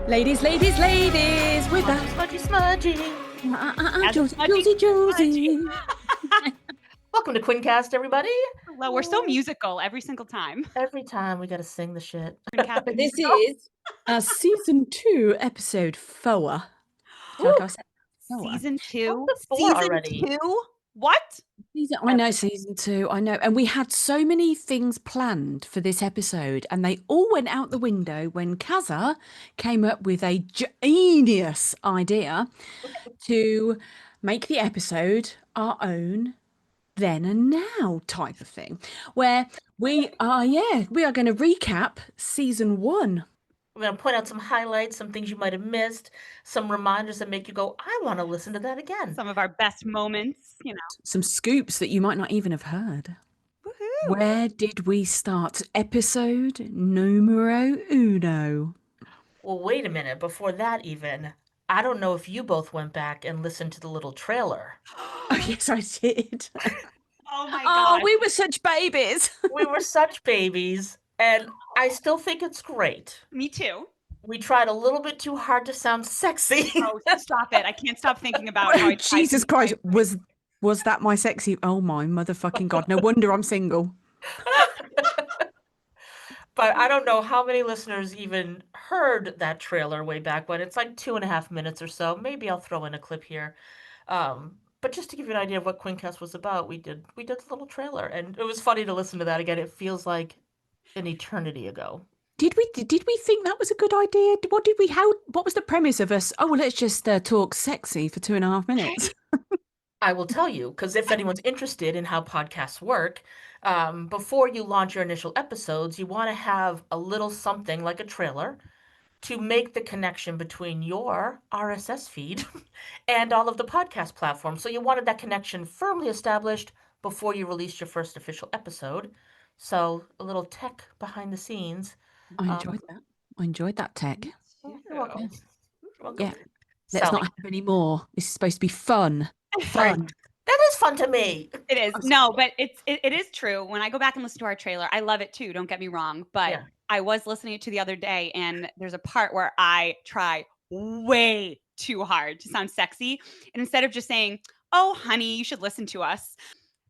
Ladies, we're back. Smudgy. Josie. Welcome to QuinnCast, everybody. Hello, we're so musical every single time. Every time we got to sing the shit. But this is season 2, episode 4. Season 2? Season already. 2? What? I know, season 2, I know. And we had so many things planned for this episode, and they all went out the window when Kaza came up with a genius idea to make the episode our own then and now type of thing, where we are going to recap season 1. We're going to point out some highlights, some things you might have missed, some reminders that make you go, I want to listen to that again. Some of our best moments, Some scoops that you might not even have heard. Woohoo! Where did we start? Episode numero uno. Well, wait a minute. Before that even, I don't know if you both went back and listened to the little trailer. Oh, yes, I did. Oh my God. Oh, we were such babies. We were such babies, and I still think it's great. Me too. We tried a little bit too hard to sound sexy. Oh, stop it. I can't stop thinking about how Jesus Christ, was that my sexy? Oh my motherfucking God. No wonder I'm single. But I don't know how many listeners even heard that trailer way back when. It's like 2.5 minutes or so. Maybe I'll throw in a clip here. But just to give you an idea of what QuinnCast was about, we did the little trailer, and it was funny to listen to that again. It feels like an eternity ago. Did we think that was a good idea? What was the premise of us? Oh, well, let's just talk sexy for 2.5 minutes. I will tell you, because if anyone's interested in how podcasts work, before you launch your initial episodes, you want to have a little something like a trailer to make the connection between your RSS feed and all of the podcast platforms. So you wanted that connection firmly established before you released your first official episode. So a little tech behind the scenes. I enjoyed that. I enjoyed that tech. You're welcome. Yeah. Let's not have any more. This is supposed to be fun. Fun. That is fun to me. It is. No, but it is true. When I go back and listen to our trailer, I love it too. Don't get me wrong. But yeah. I was listening to it the other day, and there's a part where I try way too hard to sound sexy. And instead of just saying, oh, honey, you should listen to us,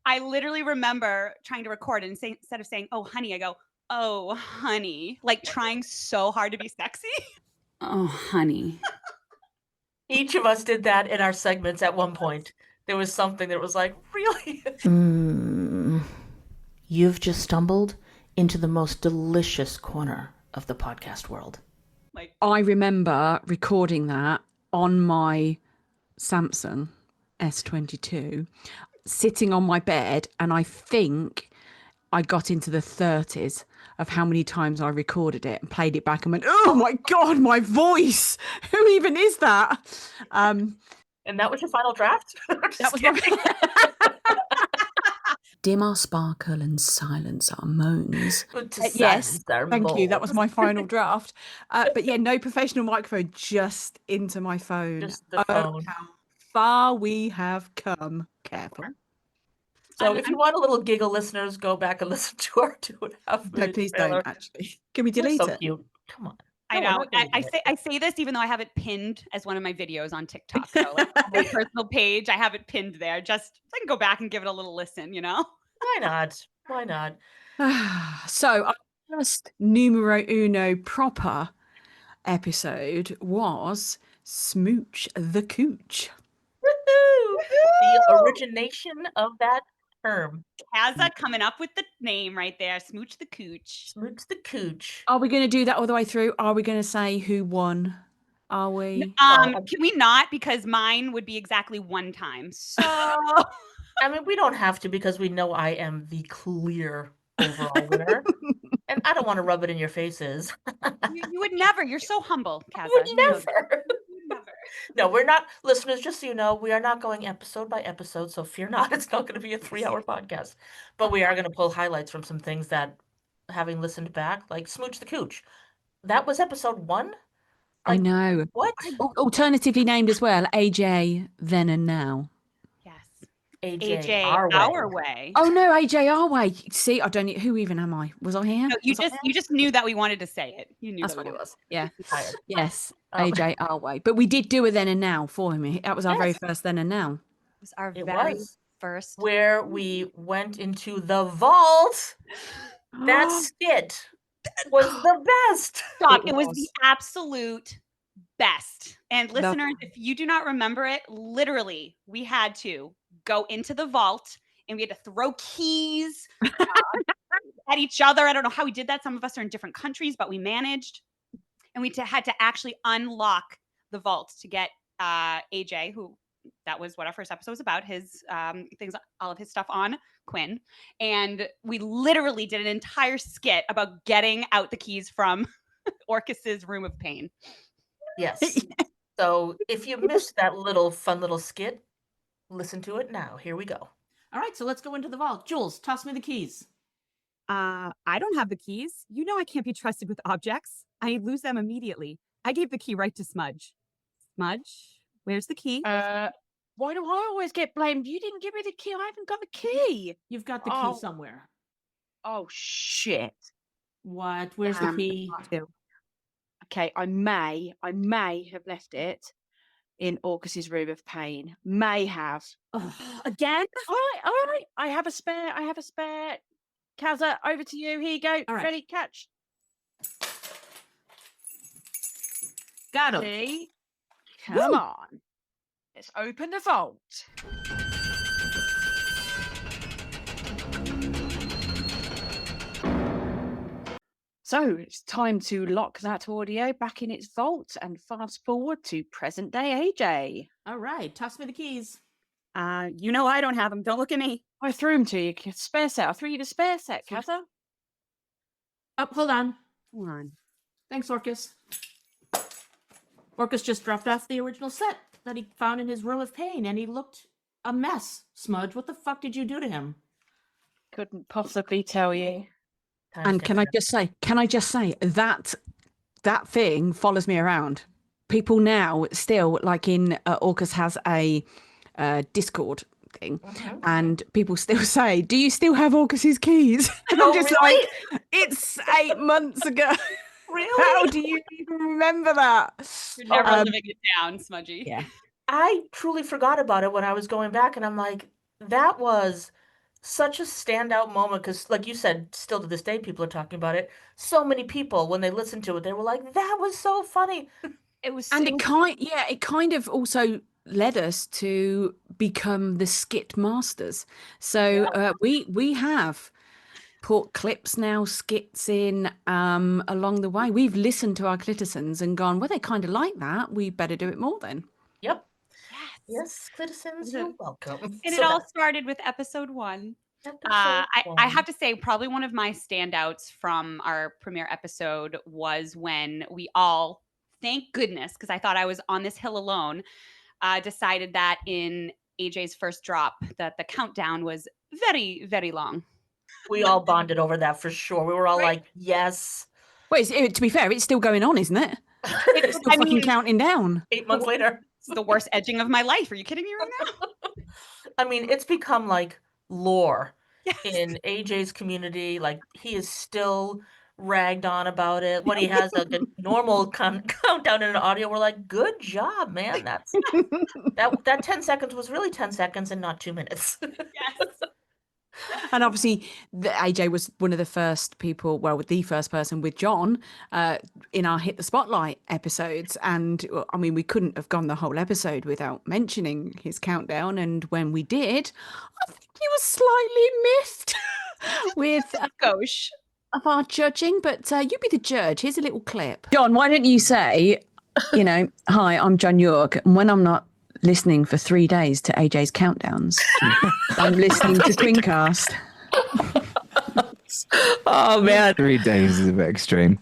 I literally remember trying to record and instead of saying, oh, honey, I go, oh, honey, like trying so hard to be sexy. Oh, honey. Each of us did that in our segments at one point. There was something that was like, really? You've just stumbled into the most delicious corner of the podcast world. Like, I remember recording that on my Samsung S22, sitting on my bed, and I think I got into the 30s of how many times I recorded it and played it back and went, oh my God, my voice. Who even is that? And that was your final draft? That was Dim our sparkle and silence our moans. Yes, thank you. That was my final draft. But yeah, no professional microphone, just into my phone. Just the phone. How far we have come. Careful. So if you want a little giggle, listeners, go back and listen to our 2.5 minutes. No, please trailer. Don't, actually. Can we delete so it? Cute. Come on. I know. I say this even though I have it pinned as one of my videos on TikTok. So like, on my personal page, I have it pinned there. Just so I can go back and give it a little listen, Why not? Why not? So our first numero uno proper episode was Smooch the Cooch. Woohoo! The origination of that term. Kaza coming up with the name right there. Smooch the Cooch. Smooch the Cooch. Are we going to do that all the way through? Are we going to say who won? Are we? Can we not? Because mine would be exactly one time. So I mean, we don't have to, because we know I am the clear overall winner. And I don't want to rub it in your faces. You would never. You're so humble, Kaza. You would never. No, we're not. Listeners, just so you know, we are not going episode by episode, so fear not. It's not going to be a 3-hour podcast. But we are going to pull highlights from some things that, having listened back, like Smooch the Cooch. That was episode 1? Like, I know. What? Alternatively named as well, AJ, Then and Now. Yes. AJ our way. Oh no, AJ our way. See, I don't. Who even am I? Was I here? No, you just knew that we wanted to say it. You knew That's that what it we was. Yeah. Tired. Yes. Oh. AJ our way. But we did do a then and now for him. That was our very first then and now. It was our It very was. first. Where we went into the vault. That skit was the best. Stop. It was the absolute best. And No. listeners, if you do not remember it, literally, we had to go into the vault and we had to throw keys at each other. I don't know how we did that. Some of us are in different countries, but we managed. And we had to actually unlock the vault to get AJ, who that was what our first episode was about, his things, all of his stuff on Quinn. And we literally did an entire skit about getting out the keys from Orcus's room of pain. Yes. So if you missed that fun little skit, listen to it now. Here we go. All right, so let's go into the vault. Jules, toss me the keys. I don't have the keys. You know I can't be trusted with objects. I lose them immediately. I gave the key right to Smudge. Smudge, where's the key? Why do I always get blamed? You didn't give me the key. I haven't got the key. You've got the key somewhere. Oh, shit. What? Where's the key? Okay, I may have left it in Orcus's room of pain. May have. Again? All right. I have a spare. Kazza, over to you. Here you go. All right. Ready, catch. Got him. See? Come on. Let's open the vault. So it's time to lock that audio back in its vault and fast forward to present day AJ. All right, toss me the keys. You know I don't have them. Don't look at me. I threw them to you. Spare set. I threw you the spare set, Kazza. Oh, hold on. Hold on. Thanks, Orcus. Orcus just dropped off the original set that he found in his room of pain, and he looked a mess. Smudge, what the fuck did you do to him? Couldn't possibly tell you. And can I just say that thing follows me around. People now still, like in Orcus has a Discord thing, and people still say, "Do you still have Orcus's keys?" And I'm just like, "It's 8 months ago." Really? How do you even remember that? You're never living it down, Smudgy. Yeah. I truly forgot about it when I was going back, and I'm like, that was such a standout moment because, like you said, still to this day, people are talking about it. So many people, when they listened to it, they were like, "That was so funny." It was, And it kind of also led us to become the skit masters. So we have put clips now, skits in along the way. We've listened to our Clitisons and gone, well, they kind of like that. We better do it more then. Yep. Yes, Clitisons, you're welcome. And it all started with episode 1. I have to say, probably one of my standouts from our premiere episode was when we all, thank goodness, because I thought I was on this hill alone, decided that in AJ's first drop that the countdown was very, very long. We all bonded over that for sure. We were all like, yes. Well, to be fair, it's still going on, isn't it? It's still fucking counting down. 8 months later. It's the worst edging of my life. Are you kidding me right now? I mean, it's become like lore in AJ's community. Like, he is still ragged on about it. When he has a normal countdown in an audio, we're like, good job, man. That 10 seconds was really 10 seconds and not 2 minutes. Yes. And obviously, AJ was one of the first people, well, the first person with John in our Hit the Spotlight episodes. And I mean, we couldn't have gone the whole episode without mentioning his countdown. And when we did, I think he was slightly miffed with Gosh. of our judging. But you be the judge. Here's a little clip. John, why don't you say, hi, I'm John York. And when I'm not listening for 3 days to AJ's countdowns, I'm listening to QuinnCast. Oh man, 3 days is a bit extreme.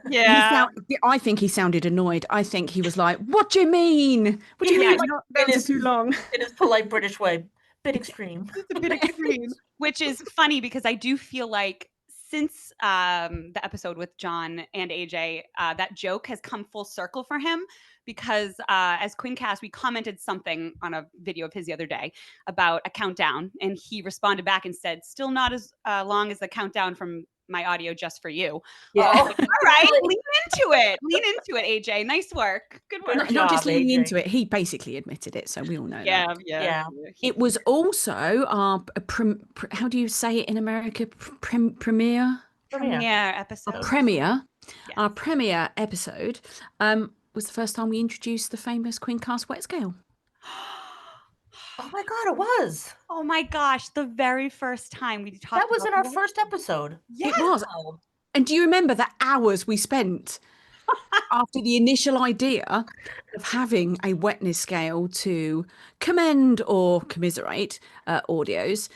Yeah. I think he sounded annoyed. I think he was like, "What do you mean? What do you mean? Not down to too long." In his polite British way, bit extreme. It's a bit extreme, which is funny because I do feel like since the episode with John and AJ, that joke has come full circle for him because as QuinnCast, we commented something on a video of his the other day about a countdown, and he responded back and said, "Still not as long as the countdown from my audio just for you." Yeah. All right, lean into it, AJ. Nice work. Good work. Good Not just job, leaning AJ. into it, he basically admitted it, so we all know that. Yeah. It was also our how do you say it in America? Premiere. Premiere episode. Premiere. Yes. Our premiere episode was the first time we introduced the famous QuinnCast wet scale. Oh my God, it was. Oh my gosh, the very first time we talked That was about in our the first episode. Yes. It was. And do you remember the hours we spent after the initial idea of having a wetness scale to commend or commiserate audios?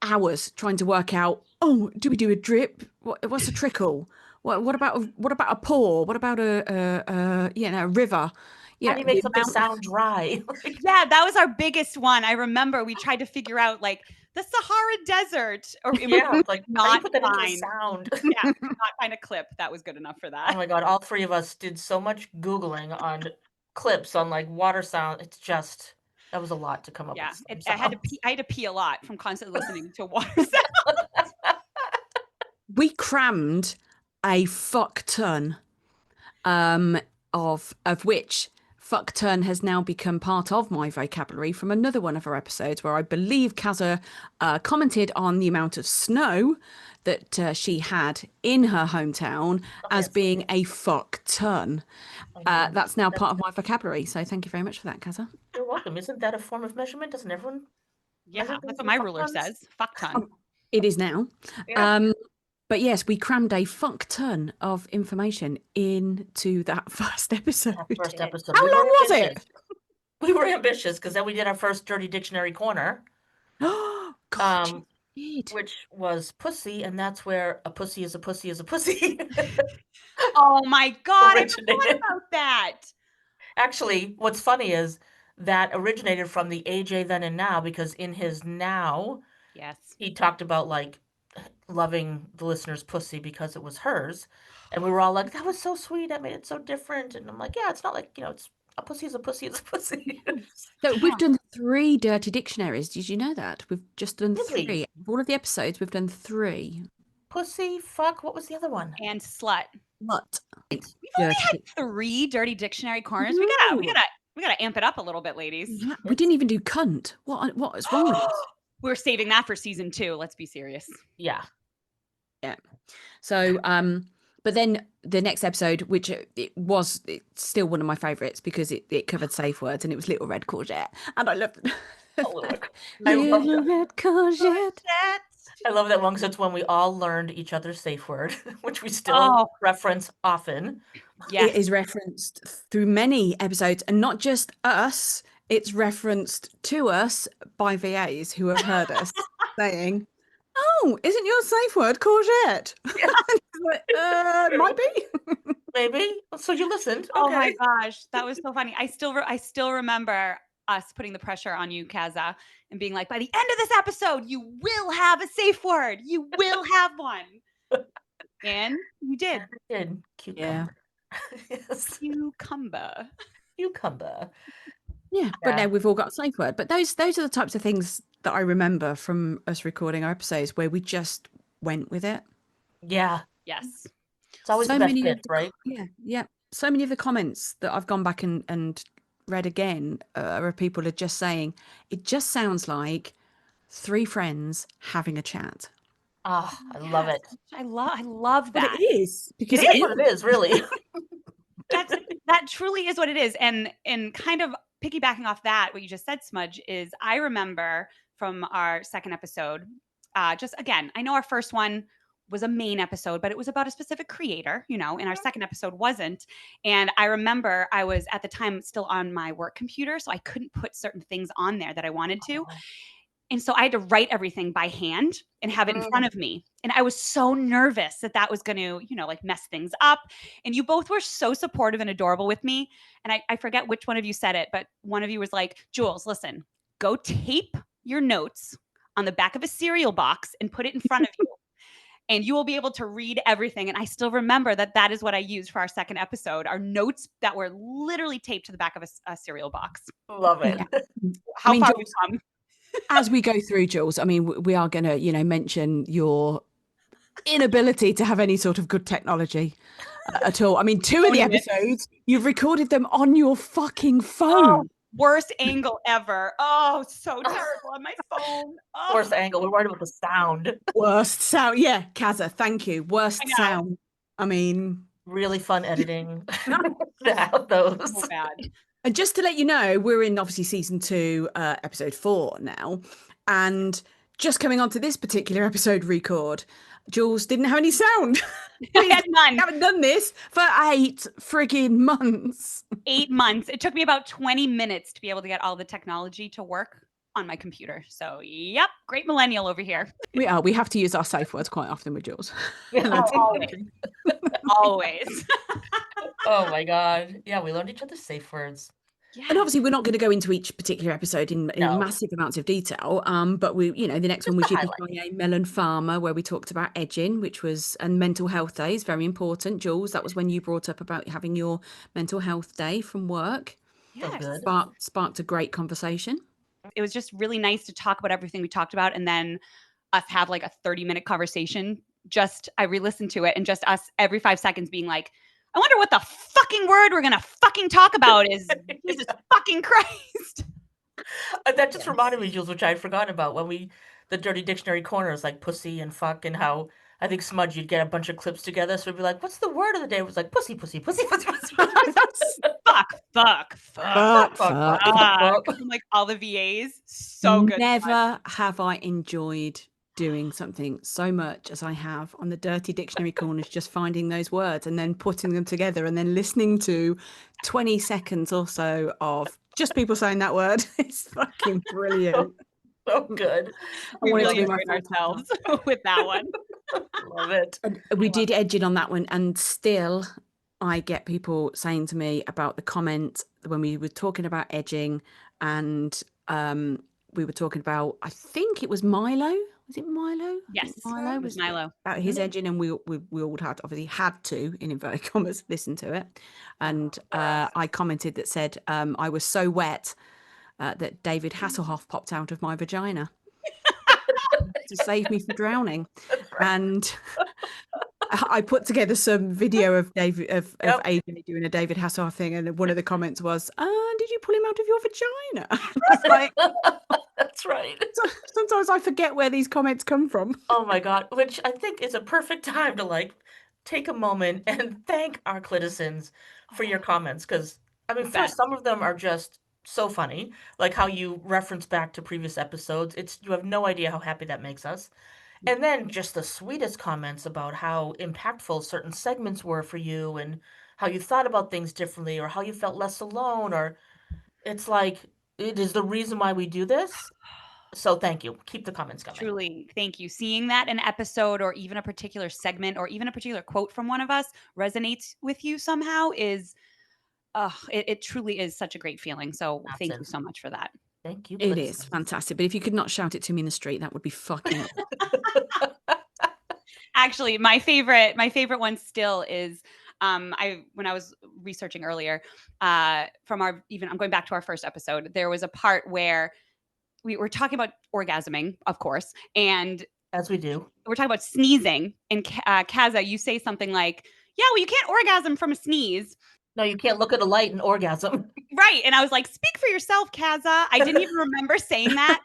Hours trying to work out, oh, do we do a drip? What's a trickle? What about a pour? What about a river? How do you make something sound dry? Yeah, that was our biggest one. I remember we tried to figure out like the Sahara Desert, or it was like not how you put that into a fine. sound. Yeah, we could not find a clip that was good enough for Oh that. my God, all three of us did so much Googling on clips on like water sound. It's just that was a lot to come up Yeah, with. I had to pee a lot from constantly listening to water sound. We crammed a fuck ton of which fuck ton has now become part of my vocabulary from another one of our episodes where I believe Kaza commented on the amount of snow that she had in her hometown as being a fuck ton. That's now part of my vocabulary. So thank you very much for that, Kaza. You're welcome. Isn't that a form of measurement? Doesn't everyone? Yeah, that's what my ruler says. Fuck ton. It is now. Yeah. But yes, we crammed a fuck ton of information into that first episode. First episode. How long was it? We were ambitious because then we did our first Dirty Dictionary Corner. God, which was pussy, and that's where a pussy is a pussy is a pussy. Oh my God, I forgot about that. Actually, what's funny is that originated from the AJ Then and Now, because in his Now, yes, he talked about like loving the listener's pussy because it was hers, and we were all like, that was so sweet, that made it so different. And I'm like, yeah, it's not like, it's a pussy is a pussy is a pussy. So we've done 3 dirty dictionaries. Did you know that? We've just done Really? 3. All of the episodes, we've done 3. Pussy, fuck, what was the other one? And slut. Slut. We've only had 3 dirty dictionary corners. We gotta amp it up a little bit, ladies. Yeah, we didn't even do cunt. What is wrong with us? We're saving that for season 2. Let's be serious. Yeah. So but then the next episode, which it's still one of my favorites because it covered safe words and it was Little Red Courgette, and I loved it. Little Red Courgette. I love that one because it's when we all learned each other's safe word, which we still reference often. It is referenced through many episodes, and not just us. It's referenced to us by VAs who have heard us saying, "Oh, isn't your safe word courgette?" Might be. Maybe. So you listened. Okay. Oh my gosh, that was so funny. I still remember us putting the pressure on you, Kaza, and being like, by the end of this episode, you will have a safe word. You will have one. And you did. I did. Cucumber. Yeah. Yes. Cucumber. Yeah, but now we've all got a safe word. But those are the types of things that I remember from us recording our episodes where we just went with it. Yeah. Yes. It's always the best bit, right? Yeah. So many of the comments that I've gone back and read again are people are just saying, it just sounds like 3 friends having a chat. Oh, I love it. I love that. But it is. Because it is what it is, really. That truly is what it is. And kind of piggybacking off that, what you just said, Smudge, is I remember from our second episode, just again, I know our first one was a main episode, but it was about a specific creator, and our second episode wasn't. And I remember I was at the time still on my work computer, so I couldn't put certain things on there that I wanted to. And so I had to write everything by hand and have it in front of me. And I was so nervous that was going to, like mess things up. And you both were so supportive and adorable with me. And I forget which one of you said it, but one of you was like, Jules, listen, go tape your notes on the back of a cereal box and put it in front of you. and you will be able to read everything. And I still remember that is what I used for our second episode, our notes that were literally taped to the back of a cereal box. Love it. How far Jules, we've come. As we go through, Jules, I mean, we are going to, mention your inability to have any sort of good technology at all. I mean, 2 of the episodes, you've recorded them on your fucking phone. Oh, worst angle ever. Oh, so terrible on my phone. Oh. Worst angle. We're worried about the sound. Worst sound. Yeah, Kaza, thank you. Worst sound. I mean, really fun editing. Those. So bad. And just to let you know, we're in obviously season 2, episode 4 now. And just coming on to this particular episode record, Jules didn't have any sound. I had none. I haven't done this for 8 friggin' months. 8 months. It took me about 20 minutes to be able to get all the technology to work on my computer. So, yep, great millennial over here. We are. We have to use our safe words quite often with Jules. Always. Oh my God. Yeah, we learned each other's safe words. Yeah. And obviously, we're not going to go into each particular episode in massive amounts of detail. But we, the next one was Yippee Melon Farmer, where we talked about edging, and mental health days, very important. Jules, that was when you brought up about having your mental health day from work. Yes. Sparked a great conversation. It was just really nice to talk about everything we talked about, and then us have like a 30-minute conversation. I re-listened to it, and just us every 5 seconds being like, I wonder what the fucking word we're gonna fucking talk about is. Jesus fucking Christ. That just reminded me, Jules, which I had forgotten about when the Dirty Dictionary corners, like pussy and fuck, and how I think Smudge, you'd get a bunch of clips together. So we'd be like, what's the word of the day? It was like pussy, pussy, pussy, pussy, pussy. Fuck. Like all the VAs. So good. Never have I enjoyed doing something so much as I have on the Dirty Dictionary corners, just finding those words and then putting them together and then listening to 20 seconds or so of just people saying that word. It's fucking brilliant. So good. We really enjoyed ourselves with that one. Love it. And we did edging on that one, and still I get people saying to me about the comment when we were talking about edging, and we were talking about, I think it was Milo. Was it Milo? Yes, Milo was Milo. About his edging, and we all had to, in inverted commas, listen to it. And I commented that said I was so wet that David Hasselhoff popped out of my vagina to save me from drowning. And I put together some video of AJ doing a David Hasselhoff thing, and one of the comments was, did you pull him out of your vagina? Like, that's right. Sometimes I forget where these comments come from. Oh my God, which I think is a perfect time to take a moment and thank our cliticins for your comments. Because, I mean, first, some of them are just so funny, like how you reference back to previous episodes. You have no idea how happy that makes us. And then just the sweetest comments about how impactful certain segments were for you, and how you thought about things differently, or how you felt less alone, or it's like, it is the reason why we do this. So thank you. Keep the comments coming. Truly, thank you. Seeing that an episode or even a particular segment or even a particular quote from one of us resonates with you somehow is, it truly is such a great feeling. So thank you so much for that. Thank you. It is fantastic. But if you could not shout it to me in the street, that would be fucking. Actually, my favorite one still is when I was researching earlier I'm going back to our first episode. There was a part where we were talking about orgasming, of course, and as we do, we're talking about sneezing. And Kaza, you say something like, "Yeah, well, you can't orgasm from a sneeze." No, you can't look at a light and orgasm. Right. And I was like, speak for yourself, Kaza. I didn't even remember saying that.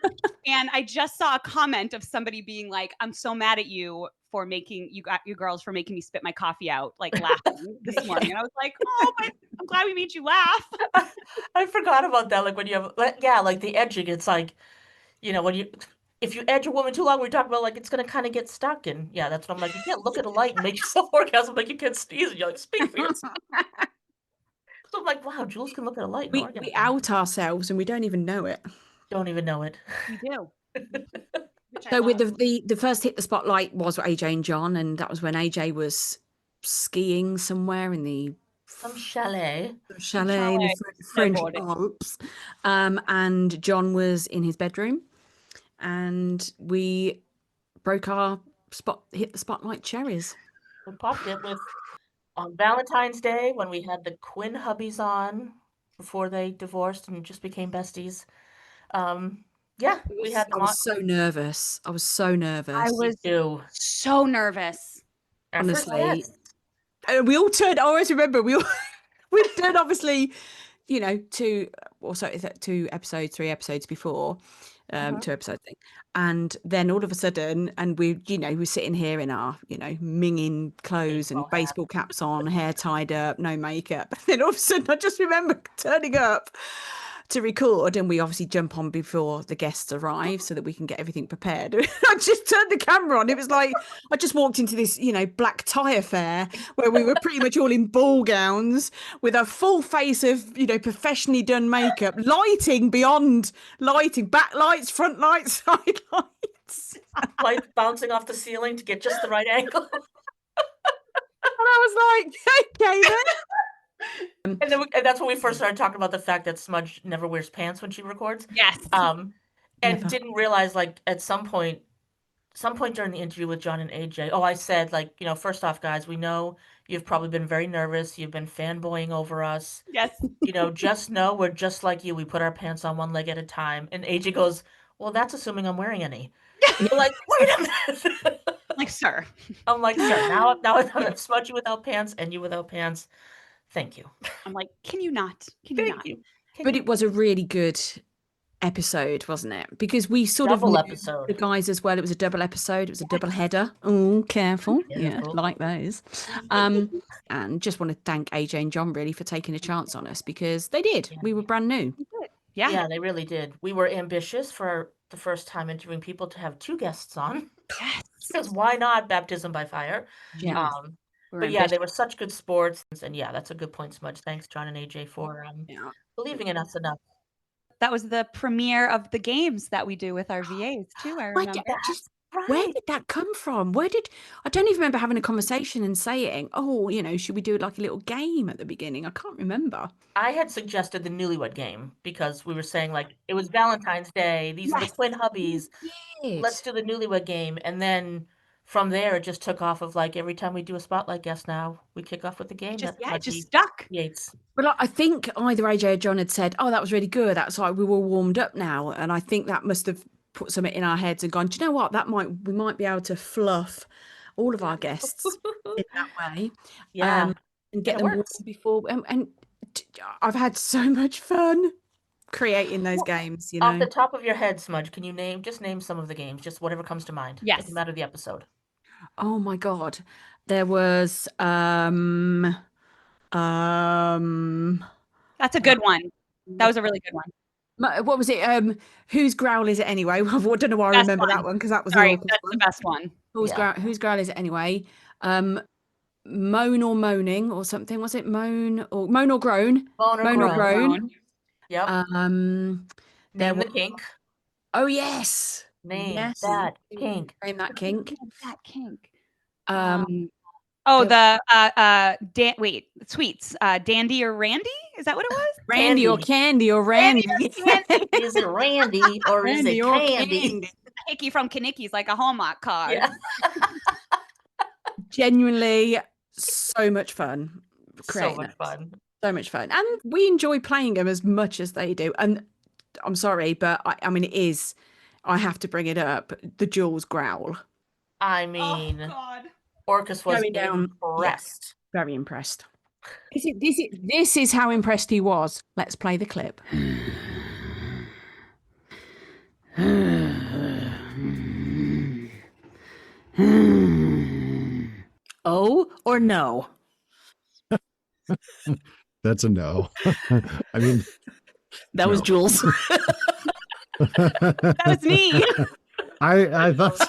And I just saw a comment of somebody being like, I'm so mad at you for making you girls for making me spit my coffee out, like laughing this morning. And I was like, oh, but I'm glad we made you laugh. I forgot about that. Like when you have, like the edging, it's like, if you edge a woman too long, we talk about like it's gonna kind of get stuck. And yeah, that's what I'm like. You can't look at a light and make yourself orgasm, like you can't sneeze. And you're like, speak for yourself. So I'm like, wow, Jules can look at a light. We out ourselves and we don't even know it. Don't even know it. We do. So with the first hit the spotlight was AJ and John, and that was when AJ was skiing somewhere in some chalet in the French Alps, and John was in his bedroom, and we broke our hit the spotlight cherries. We popped it with on Valentine's Day when we had the Quinn hubbies on before they divorced and just became besties. Yeah, we had I them on. was so nervous. I was so nervous. I was Too. so nervous. Our first honestly. guest. And we all turned. I always remember we turned obviously, two episodes, 3 episodes before, 2 episodes thing, and then all of a sudden, and we're sitting here in our minging clothes and baseball caps on, hair tied up, no makeup. And then all of a sudden, I just remember turning up to record, and we obviously jump on before the guests arrive so that we can get everything prepared. I just turned the camera on. It was like I just walked into this, black tie affair where we were pretty much all in ball gowns with a full face of, professionally done makeup, lighting beyond lighting, backlights, front lights, side lights. Lights bouncing off the ceiling to get just the right angle. And I was like, okay then. And that's when we first started talking about the fact that Smudge never wears pants when she records. Yes. And Never. didn't realize, like, at some point during the interview with John and AJ, I said, like, first off, guys, we know you've probably been very nervous. You've been fanboying over us. Yes. Just know we're just like you. We put our pants on one leg at a time. And AJ goes, well, that's assuming I'm wearing any. You're like, wait a minute. Like, sir. I'm like, sir, now I'm Smudgy without pants and you without pants. Thank you. I'm like, can you not? Can you Thank not? you. But it was a really good episode, wasn't it? Because we sort Double of knew episode. the guys as well. It was a double episode. It was a double header. Oh, careful. Yeah, Careful. like those. And just want to thank AJ and John really for taking a chance on us because they did. Yeah. We were brand new. Yeah. Yeah, they really did. We were ambitious for the first time interviewing people to have 2 guests on. Yes. Because why not baptism by fire? Yeah. But yeah, they were such good sports. And yeah, that's a good point, Smudge. Thanks, John and AJ, for believing in us enough. That was the premiere of the games that we do with our VAs too. I remember. Where did that come from? I don't even remember having a conversation and saying, oh, should we do like a little game at the beginning? I can't remember. I had suggested the newlywed game because we were saying, like, it was Valentine's Day. These are the Quinn hubbies. Let's do the newlywed game. And then from there, it just took off of, like, every time we do a spotlight guest now, we kick off with the game. It just stuck. Yates. But I think either AJ or John had said, oh, that was really good. That's like we were warmed up now. And I think that must have put something in our heads and gone, do you know what? We might be able to fluff all of our guests in that way. Yeah. And get them warmed before. And I've had so much fun creating those games, Off the top of your head, Smudge, can you name some of the games? Just whatever comes to mind. Yes. Doesn't matter the episode. Oh my God. There was That's a good one. That was a really good one. what was it? Whose growl is it anyway? I don't know why I remember that one because that was the best one. Whose growl is it anyway? Moan or moaning or something. Was it moan or groan? Moan or groan. Yep. Name the kink. Oh yes. Name that kink. Name that kink. That kink. Sweets. Dandy or Randy? Is that what it was? Randy or Candy or Randy. Is it Randy or is it Candy? Hickey from Kanicki's, like a Hallmark card. Yeah. Genuinely so much fun. So much fun. So much fun. And we enjoy playing them as much as they do. And I'm sorry, but I mean, it is, I have to bring it up, the Jules growl. I mean, oh, God. Orcus was impressed. Yeah, very impressed. This is how impressed he was. Let's play the clip. Oh or no? That's a no. I mean, that was Jules. That was me. I thought I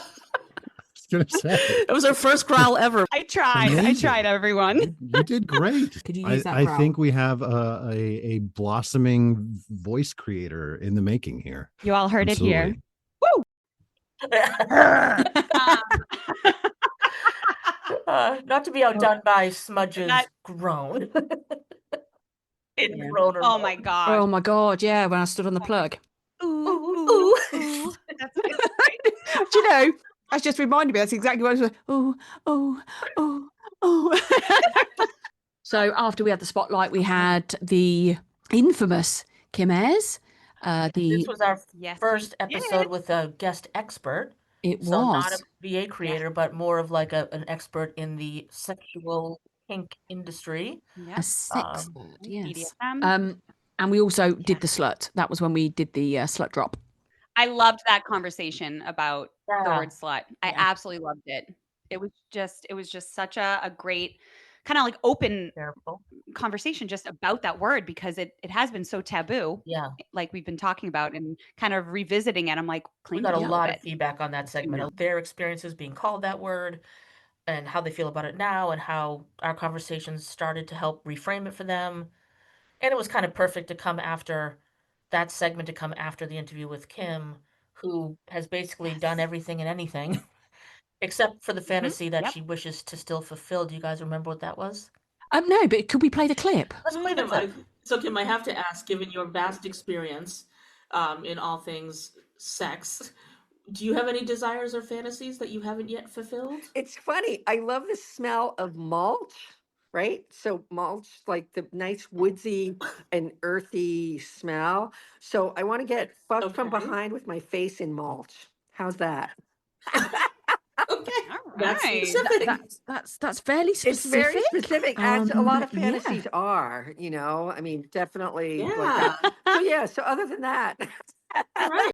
was gonna say it was our first growl ever. I tried, everyone. You did great. Could you use that I growl? think we have a blossoming voice creator in the making here. You all heard it here. Woo! Not to be outdone by Smudge's groan. Oh my God. Oh my God, yeah, when I stood on the plug. Ooh. Do you know, That's just reminded me. That's exactly what I was like. Oh. So after we had the spotlight, we had the infamous Kim Ayres. This was our Yes, first we did. episode with a guest expert. It So not a was. VA creator, but more of like an expert in the sexual kink industry. Yep. A sex, yes. BDSM. And we also did the slut. That was when we did the slut drop. I loved that conversation about the Yeah. word slut. I Yeah. absolutely loved it. It was just such a great kind of like open Careful. conversation just about that word because it has been so taboo. Yeah. Like we've been talking about and kind of revisiting it. I'm like, We clean got a little lot bit. of feedback on that segment of their experiences being called that word and how they feel about it now and how our conversations started to help reframe it for them. And it was kind of perfect to come after that segment, to come after the interview with Kim, who has basically done everything and anything except for the fantasy that she wishes to still fulfill. Do you guys remember what that was? No, but could we play the clip? Let's play the clip. So Kim, I have to ask, given your vast experience in all things sex, do you have any desires or fantasies that you haven't yet fulfilled? It's funny. I love the smell of mulch, right? So mulch, like the nice woodsy and earthy smell. So I want to get fucked from Okay. behind with my face in mulch. How's that? Okay. All That's right. specific. That's fairly It's specific. very specific, as a lot of Yeah. fantasies are, you know. I mean, definitely like Yeah. that. So yeah, so other than that, All right.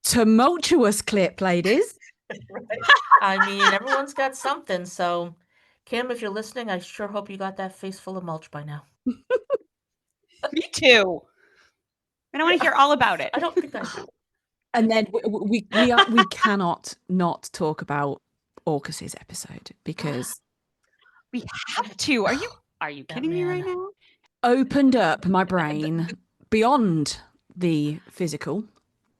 Tumultuous clip, ladies. I mean, everyone's got something. So, Kim, if you're listening, I sure hope you got that face full of mulch by now. Me too. And I want to hear all about it. I don't think I do. And then we cannot not talk about Orcus's episode because We have to. Are you kidding me right now? opened up my brain beyond the physical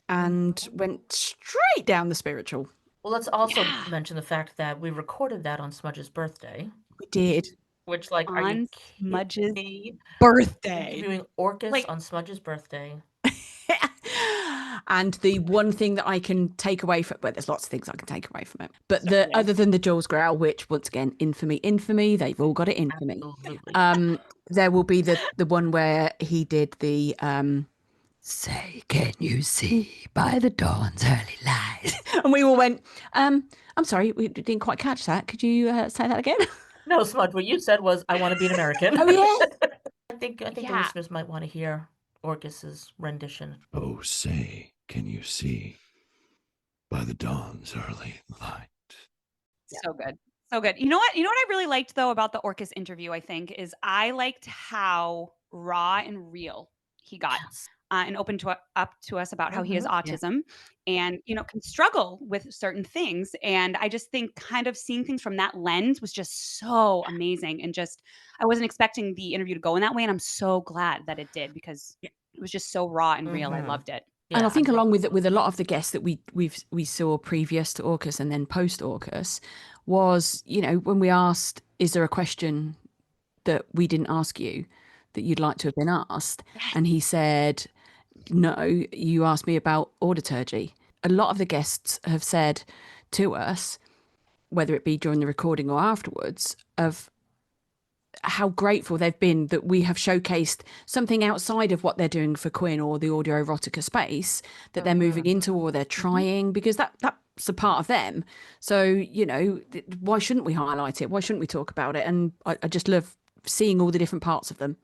and went straight down the spiritual. Well, let's also mention the fact that we recorded that on Smudge's birthday. We did. Which, like, are you On kidding Smudge's me? birthday. Interviewing Orcus Like- on Smudge's birthday. And the one thing that I can take away from, well, there's lots of things I can take away from it, but other than the Jaws growl, which once again, infamy, they've all got it infamy. Absolutely. There will be the one where he did the say, can you see by the dawn's early light? And we all went, I'm sorry, we didn't quite catch that. Could you say that again? No, Smudge, what you said was, I want to be an American. Oh, yeah. I think the listeners might want to hear Orcus's rendition. Oh, say, can you see by the dawn's early light? So good. So good. You know what I really liked though about the Orcus interview, I think, is I liked how raw and real he got. And opened up to us about how he has autism and, can struggle with certain things. And I just think kind of seeing things from that lens was just so amazing. And I wasn't expecting the interview to go in that way. And I'm so glad that it did because it was just so raw and real. I loved it. Yeah, and I think along with a lot of the guests that we saw previous to Orcus and then post Orcus was, when we asked, is there a question that we didn't ask you that you'd like to have been asked? And he said, no, you asked me about auditurgy. A lot of the guests have said to us, whether it be during the recording or afterwards, of how grateful they've been that we have showcased something outside of what they're doing for Quinn or the audio erotica space that they're moving into or they're trying, because that's a part of them. So, why shouldn't we highlight it? Why shouldn't we talk about it? And I just love seeing all the different parts of them.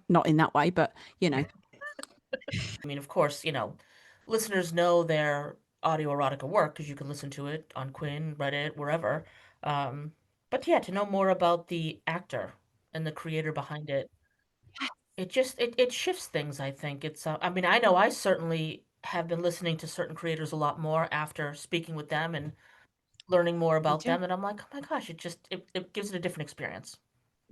Not in that way, but, I mean, of course, listeners know their audio erotica work because you can listen to it on Quinn, Reddit, wherever. But yeah, to know more about the actor and the creator behind it, it just it shifts things. I think it's. I mean, I know I certainly have been listening to certain creators a lot more after speaking with them and learning more about them, and I'm like, oh my gosh, it gives it a different experience.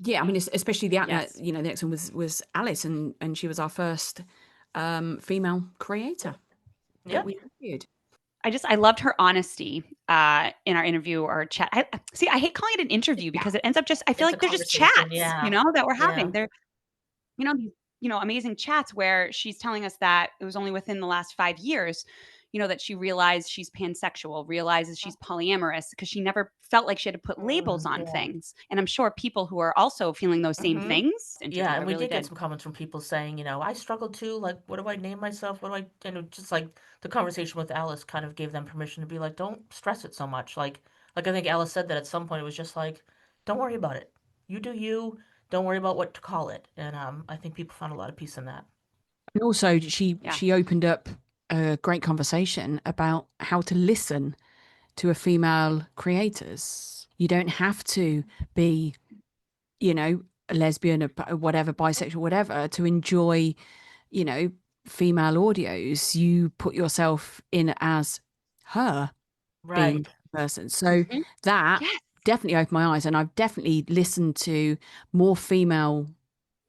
Yeah, I mean, especially the the next one was Alice, and she was our first female creator. Yeah, we interviewed. I loved her honesty in our interview or chat. I hate calling it an interview because it ends up I feel like they're just chats, that we're having. They're, amazing chats where she's telling us that it was only within the last 5 years, that she realized she's pansexual, realizes she's polyamorous, because she never felt like she had to put labels on things. And I'm sure people who are also feeling those same things. Yeah, and we really did get some comments from people saying, I struggled too. Like, what do I name myself? What do I, just like the conversation with Alice kind of gave them permission to be like, don't stress it so much. Like I think Alice said that at some point. It was just like, don't worry about it. You do you. Don't worry about what to call it. And I think people found a lot of peace in that. And also, she opened up a great conversation about how to listen to a female creators. You don't have to be, a lesbian or whatever, bisexual, whatever, to enjoy, female audios. You put yourself in as her being the person. So that definitely opened my eyes, and I've definitely listened to more female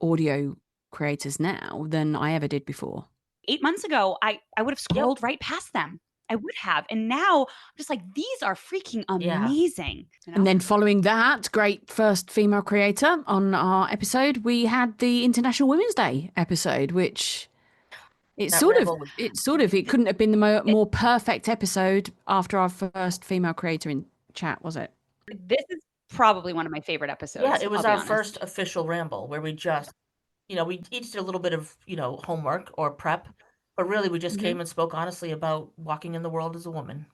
audio creators now than I ever did before. 8 months ago, I would have scrolled right past them. I would have. And now I'm just like, these are freaking amazing. And then following that great first female creator on our episode, we had the International Women's Day episode, which it couldn't have been the more perfect episode after our first female creator in chat, was it? This is probably one of my favorite episodes. Yeah, it was our first official ramble where we just, we each did a little bit of, homework or prep, but really we just came and spoke honestly about walking in the world as a woman.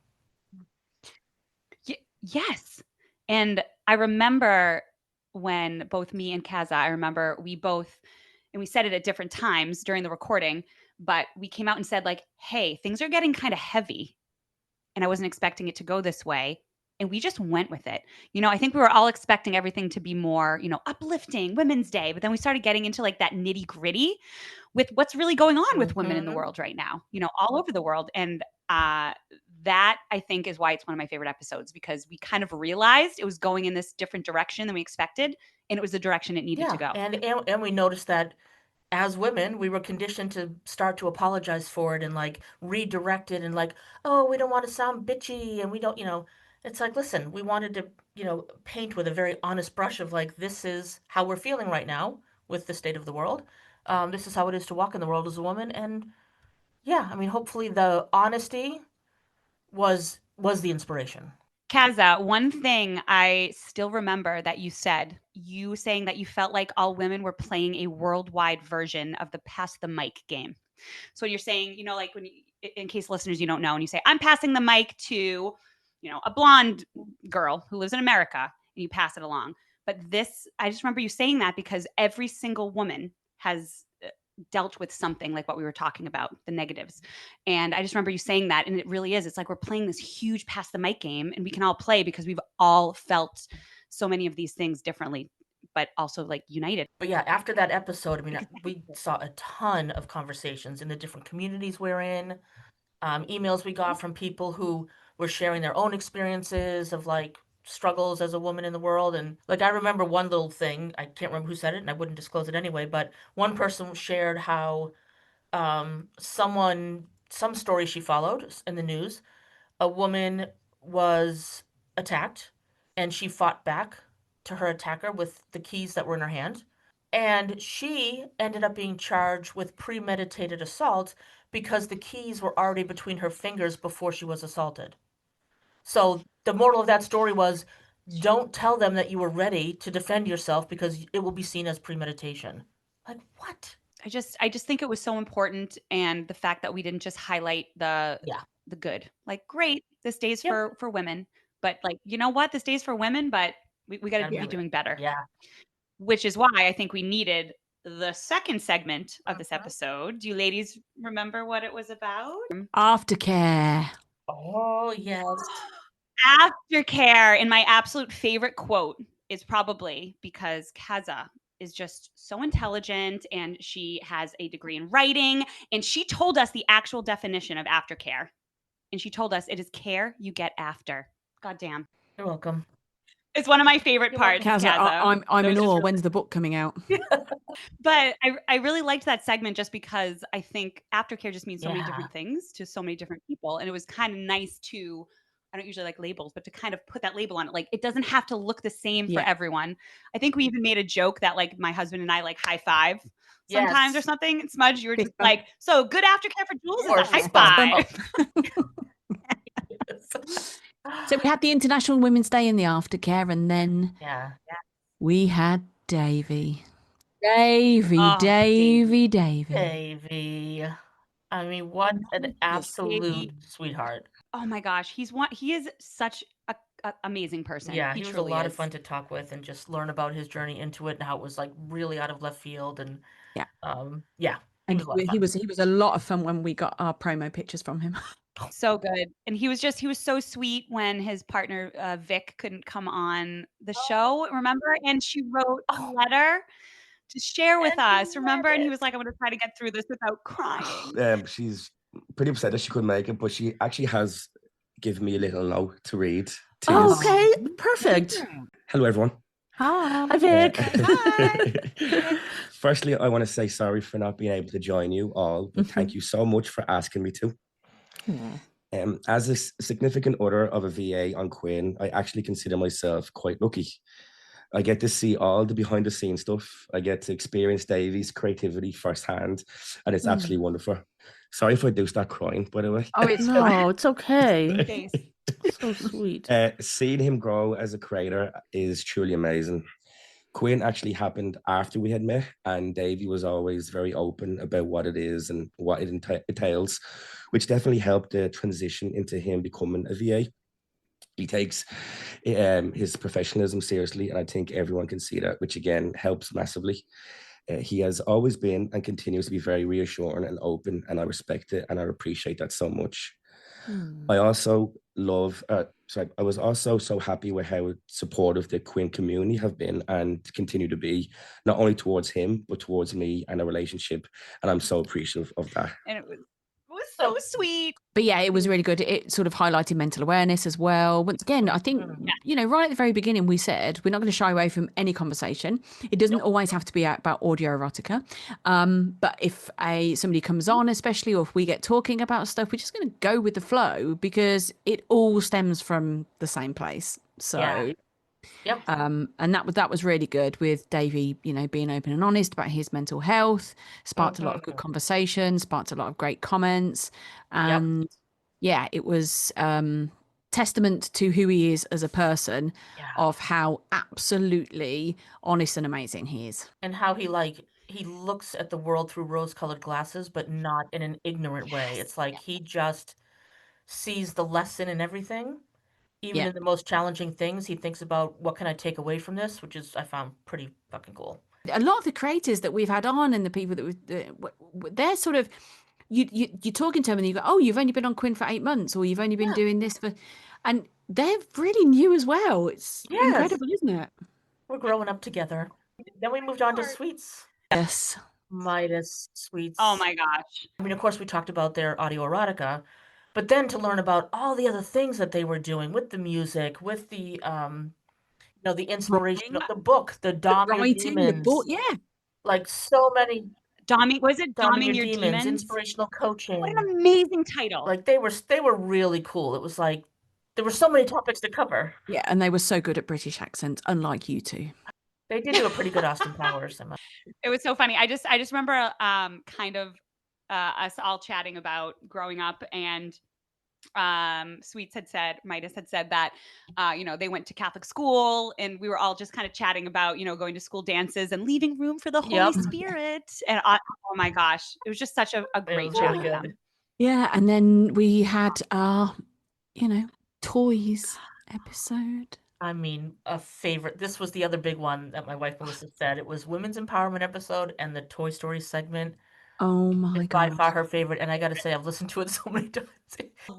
Yes. And I remember when both me and Kaza, we said it at different times during the recording, but we came out and said like, hey, things are getting kind of heavy. And I wasn't expecting it to go this way. And we just went with it. I think we were all expecting everything to be more, uplifting, Women's Day. But then we started getting into like that nitty gritty with what's really going on with women in the world right now, all over the world. And that I think is why it's one of my favorite episodes, because we kind of realized it was going in this different direction than we expected. And it was the direction it needed to go. And we noticed that as women, we were conditioned to start to apologize for it and like redirect it and like, oh, we don't want to sound bitchy and we don't, it's like, listen, we wanted to, paint with a very honest brush of like, this is how we're feeling right now with the state of the world. This is how it is to walk in the world as a woman. And yeah, I mean, hopefully the honesty was the inspiration. Kaza, one thing I still remember that you said, you saying that you felt like all women were playing a worldwide version of the pass the mic game. So you're saying, like when in case listeners you don't know, and you say, I'm passing the mic to, a blonde girl who lives in America, and you pass it along. But I just remember you saying that because every single woman has dealt with something like what we were talking about, the negatives. And I just remember you saying that, and it really is. It's like we're playing this huge pass the mic game, and we can all play because we've all felt so many of these things differently, but also like united. But yeah, after that episode, I mean, we saw a ton of conversations in the different communities we're in, emails we got from people who were sharing their own experiences of like struggles as a woman in the world. And like, I remember one little thing, I can't remember who said it and I wouldn't disclose it anyway, but one person shared how some story she followed in the news, a woman was attacked and she fought back to her attacker with the keys that were in her hand. And she ended up being charged with premeditated assault because the keys were already between her fingers before she was assaulted. So the moral of that story was, don't tell them that you were ready to defend yourself because it will be seen as premeditation. Like, what? I just think it was so important, and the fact that we didn't just highlight the good. Like, great, this day's for women, but like, you know what? This day's for women, but we got to be doing better. Yeah. Which is why I think we needed the second segment of this episode. Do you ladies remember what it was about? Aftercare. Oh, yes. Aftercare. And my absolute favorite quote is probably because Kaza is just so intelligent and she has a degree in writing. And she told us the actual definition of aftercare. And she told us it is care you get after. God damn. You're welcome. It's one of my favorite parts. Kaza, I'm in awe. When's the book coming out? But I really liked that segment just because I think aftercare just means so many different things to so many different people. And it was kind of nice to I don't usually like labels, but to kind of put that label on it. Like, it doesn't have to look the same for Yeah. everyone. I think we even made a joke that like my husband and I like high five sometimes or Yes. something. And Smudge, you were just Fist bump. like, so good aftercare for Jules Or is a high fist bump. five. So we had the International Women's Day in the aftercare, and then Yeah. we had Davy. Davy, Oh, Davy, Davy. Davy. I mean, what an absolute sweetheart. Oh my gosh, he is such a amazing person. Yeah, he he was a truly lot is. of fun to talk with and just learn about his journey into it and how it was like really out of left field and Yeah. Yeah, he And was a lot of fun. he was a lot of fun when we got our promo pictures from him. So good. And he was so sweet when his partner Vic couldn't come on the show, remember? And she wrote a letter to share with us, remember? And he was like, I'm going to try to get through this without crying. She's pretty upset that she couldn't make it, but she actually has given me a little note to read. To Oh, use. okay, perfect. Hello, everyone. Hi, Vic. Hi. Firstly, I want to say sorry for not being able to join you all, but thank you so much for asking me to. As a significant other of a VA on Quinn, I actually consider myself quite lucky. I get to see all the behind the scenes stuff. I get to experience Davy's creativity firsthand, and it's absolutely wonderful. Sorry if I do start crying, by the way. Oh, it's No, it's okay. Face. So sweet. Seeing him grow as a creator is truly amazing. Quinn actually happened after we had met, and Davy was always very open about what it is and what it entails, which definitely helped the transition into him becoming a VA. He takes his professionalism seriously, and I think everyone can see that, which again helps massively. He has always been and continues to be very reassuring and open, and I respect it and I appreciate that so much. I also love, I was also so happy with how supportive the Quinn community have been and continue to be, not only towards him, but towards me and a relationship. And I'm so appreciative of that. And it was so sweet. But yeah, it was really good. It sort of highlighted mental awareness as well. Once again, I think, right at the very beginning, we said we're not going to shy away from any conversation. It doesn't always have to be about audio erotica. But if somebody comes on, especially, or if we get talking about stuff, we're just going to go with the flow because it all stems from the same place. So. Yeah. Yep. And that was really good with Davey, being open and honest about his mental health, sparked a lot of good conversation, sparked a lot of great comments. And it was testament to who he is as a person, of how absolutely honest and amazing he is. And how he looks at the world through rose-colored glasses, but not in an ignorant way. It's like he just sees the lesson in everything. Even in the most challenging things, he thinks about what can I take away from this, which is I found pretty fucking cool. A lot of the creators that we've had on and the people that they're sort of, you're talking to them and you go, oh, you've only been on Quinn for 8 months, or you've only been doing this for, and they're really new as well. It's incredible, isn't it? We're growing up together. Then we moved on to Sweets. Yes. Midas Sweets. Oh my gosh. I mean, of course, we talked about their audio erotica, but then to learn about all the other things that they were doing with the music, with the the inspiration of the book, the Dom Your Demons. Like so many. Doming Your Demons? Inspirational coaching. What an amazing title. Like they were really cool. It was like there were so many topics to cover. Yeah, and they were so good at British accents, unlike you two. They did do a pretty good Austin Powers. It was so funny. I just remember kind of us all chatting about growing up, and Midas had said that they went to Catholic school, and we were all just kind of chatting about going to school dances and leaving room for the Holy Spirit. And oh my gosh, it was just such a great chat with them. Yeah, and then we had our toys episode. I mean, a favorite. This was the other big one that my wife Melissa said. It was Women's Empowerment episode and the Toy Story segment. Oh my God. By far her favorite, and I got to say, I've listened to it so many times.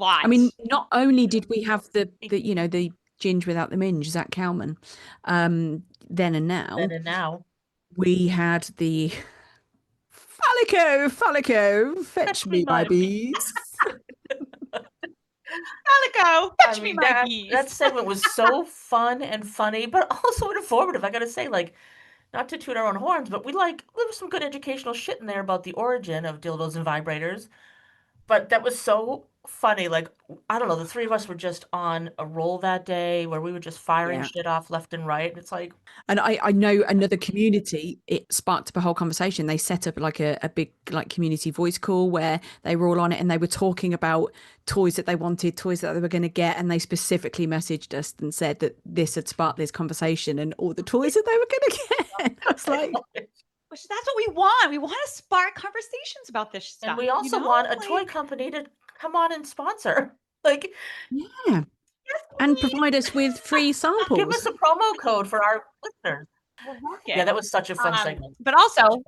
I mean, not only did we have the Ginge without the minge, Zach Kalman, then and now, we had the Phallico, fetch me my bees. Phallico, fetch me my bees. That segment was so fun and funny, but also informative. I got to say, not to toot our own horns, but there was some good educational shit in there about the origin of dildos and vibrators. But that was so funny. Like, I don't know, the three of us were just on a roll that day where we were just firing Yeah. shit off left and right. It's like, And I know another community, it sparked up a whole conversation. They set up like a big like community voice call where they were all on it and they were talking about toys that they wanted, toys that they were going to get. And they specifically messaged us and said that this had sparked this conversation and all the toys that they were going to get. And I was like, Which that's what we want. We want to spark conversations about this stuff. and we also want a toy company to come on and sponsor. Like, yeah. And provide us with free samples. give us a promo code for our listeners. Yeah, that was such a fun segment. But also,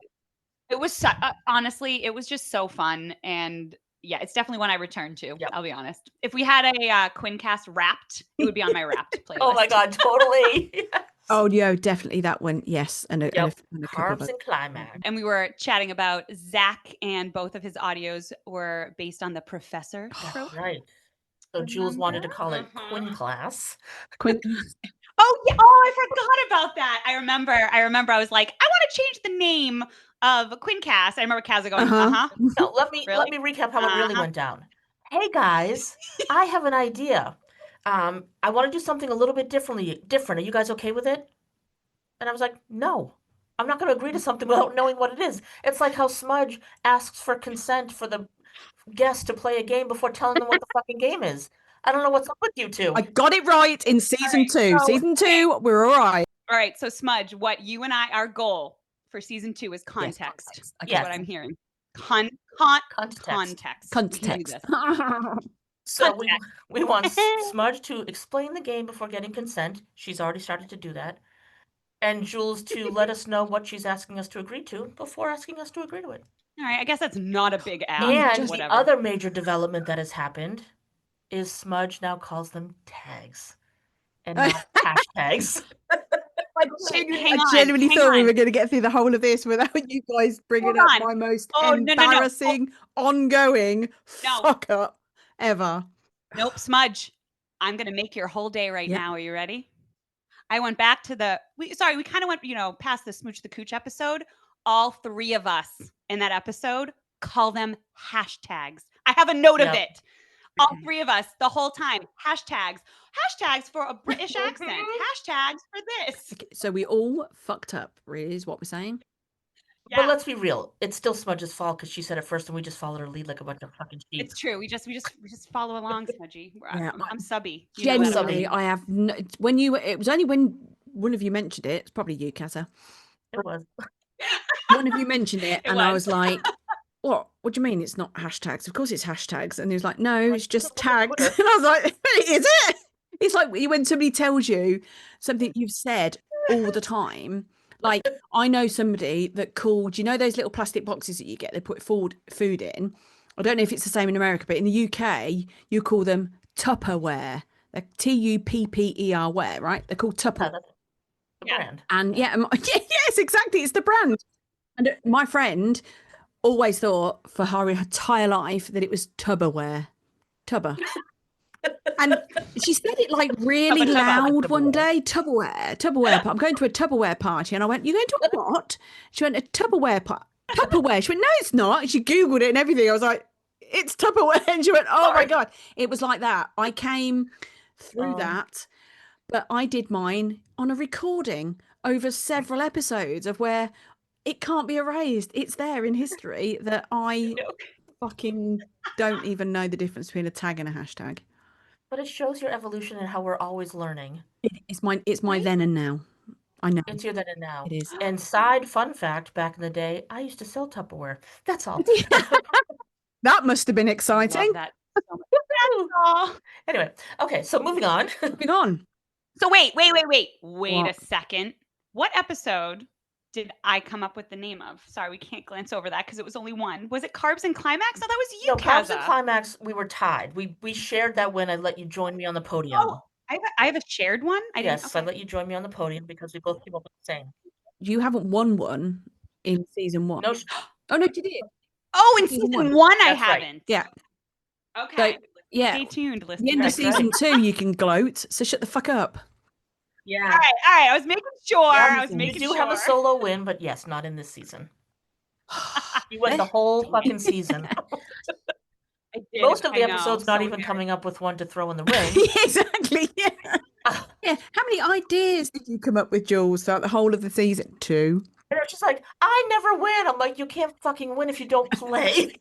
it was honestly, it was just so fun, and yeah, it's definitely one I return to. I'll be honest. If we had a QuinnCast Wrapped, it would be on my Wrapped playlist. Oh my god, totally. Yes. Oh, yeah, definitely that one. Yes, and a couple Carbs of and Climax. And we were chatting about Zach, and both of his audios were based on the professor trope. Right. So Jules wanted to call it Quinn Class. Quinn. Oh yeah! Oh, I forgot about that. I remember. I was like, I want to change the name of QuinnCast. I remember Kazza going, No, let me recap how it really went down. Hey guys, I have an idea. I want to do something a little bit different. Are you guys okay with it? And I was like, no, I'm not going to agree to something without knowing what it is. It's like how Smudge asks for consent for the guests to play a game before telling them what the fucking game is. I don't know what's up with you two. I got it right in season 2. Season 2, we're all right. All right, so Smudge, what you and our goal for season 2 is context. That's what I'm hearing. Context. Context. So we want Smudge to explain the game before getting consent. She's already started to do that. And Jules to let us know what she's asking us to agree to before asking us to agree to it. All right, I guess that's not a big ask. And the other major development that has happened is Smudge now calls them tags and not hashtags. I genuinely thought we were going to get through the whole of this without you guys bringing up my most embarrassing, ongoing fuck up ever. Nope, Smudge. I'm going to make your whole day right now. Are you ready? I went back to we kind of went, past the Smooch the Cooch episode. All three of us in that episode call them hashtags. I have a note of it. All three of us the whole time. Hashtags for a British accent. Hashtags for this. Okay, so we all fucked up, really, is what we're saying. Yeah. But let's be real. It's still Smudge's fault because she said it first and we just followed her lead like a bunch of fucking sheep. It's true. We just follow along, Smudgy. I'm subby. Genuinely, I have it was only when one of you mentioned it. It's probably you, Kazza. It was. One of you mentioned it, and I was like, what do you mean it's not hashtags? Of course it's hashtags. And he was like, no, it's just tags. And I was like, is it? It's like when somebody tells you something you've said all the time. Like, I know somebody that called, those little plastic boxes that you get, they put food in. I don't know if it's the same in America, but in the UK, you call them Tupperware. They're Tupper wear, right? They're called Tupper. The brand. And yes, exactly. It's the brand. And my friend always thought for her entire life that it was Tupperware. Tubber. And she said it like really loud one day. Tupperware. I'm going to a Tupperware party. And I went, you're going to a what? She went, a Tupperware party. Tupperware. She went, no, it's not. She Googled it and everything. I was like, it's Tupperware. And she went, oh my God. It was like that. I came through that, but I did mine on a recording over several episodes of where it can't be erased. It's there in history that I fucking don't even know the difference between a tag and a hashtag. But it shows your evolution and how we're always learning. It's my then and now. I know. It's your then and now. It is. And side fun fact, back in the day, I used to sell Tupperware. That's all. That must have been exciting. That so much. Anyway, okay, so moving on. So wait a second. What episode did I come up with the name of? Sorry, we can't glance over that because it was only one. Was it Carbs and Climax? No, that was you, Carbs and Climax, we were tied. We shared that when I let you join me on the podium. Oh, I have a shared one? I let you join me on the podium because we both came up with the same. You haven't won one in season 1. No. Oh, no, you did. Oh, in season 1 I haven't. Right. Yeah. Okay. So, yeah. Stay tuned, listeners. The end of season 2, you can gloat, so shut the fuck up. Yeah. All right. I was making sure. You do have a solo win, but yes, not in this season. You went the whole fucking season. Most of the I know, episodes not so even weird. coming up with one to throw in the ring. Exactly. Yeah. Yeah. How many ideas did you come up with, Jules, throughout the whole of the season? 2. And it's just like, I never win. I'm like, you can't fucking win if you don't play.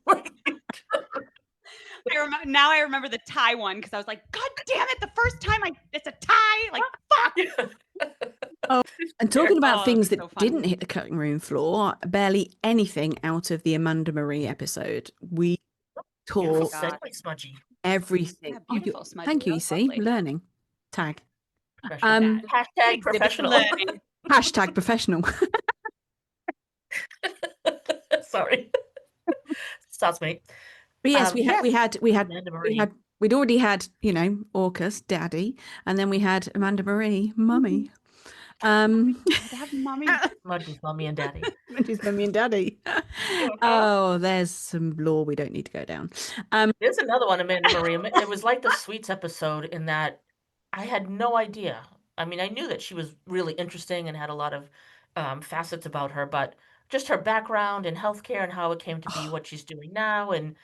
I remember the tie one because I was like, God damn it, the first time it's a tie. Like, fuck. And talking about Oh, things so that funny. didn't hit the cutting room floor, barely anything out of the Amanda Marie episode. We Beautiful taught segue, Smudgy. everything. Yeah, beautiful, Smudgy. Thank you, That's EC. lovely. Learning. Tag. Professional. Hashtag Exhibit professional. learning. Hashtag professional. Sorry. Sauce mate. But yes, we'd already had, Orcus, Daddy, and then we had Amanda Marie, Mummy. They have mommy. Smudgy's mommy and daddy. Smudgy's mummy and daddy. Oh, there's some lore we don't need to go down. There's another one, Amanda Marie. It was like the Sweets episode in that I had no idea. I mean, I knew that she was really interesting and had a lot of facets about her, but just her background in healthcare and how it came to be what she's doing now, and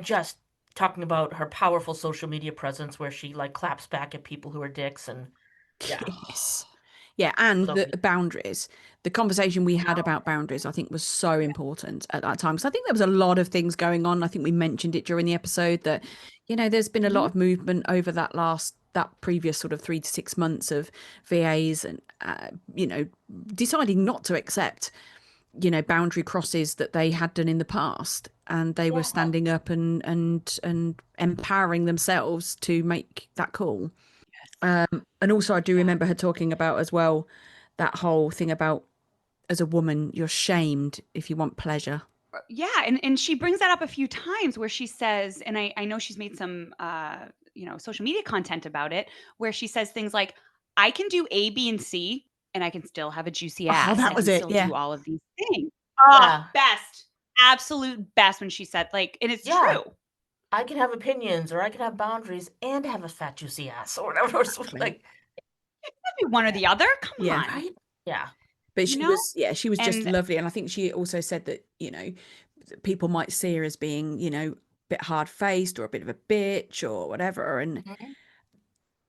just talking about her powerful social media presence where she like claps back at people who are dicks and Yes. Yeah, and the boundaries. The conversation we had about boundaries, I think, was so important at that time. Because I think there was a lot of things going on. I think we mentioned it during the episode that, there's been a lot of movement over that previous sort of 3 to 6 months of VAs and, deciding not to accept, boundary crosses that they had done in the past. And they were standing up and empowering themselves to make that call. And also I do remember her talking about as well that whole thing about, as a woman, you're shamed if you want pleasure. Yeah, and she brings that up a few times where she says, and I know she's made some social media content about it, where she says things like, I can do A, B, and C, and I can still have a juicy ass. That was it. Still Yeah. do all of these things. Yeah. Best, absolute best when she said, like, and it's true. I can have opinions, or I can have boundaries and have a fat juicy ass, or whatever. Like, it could be one or the other. Come on. Right? Yeah. But she was just lovely. And I think she also said that, people might see her as being, a bit hard-faced or a bit of a bitch or whatever. And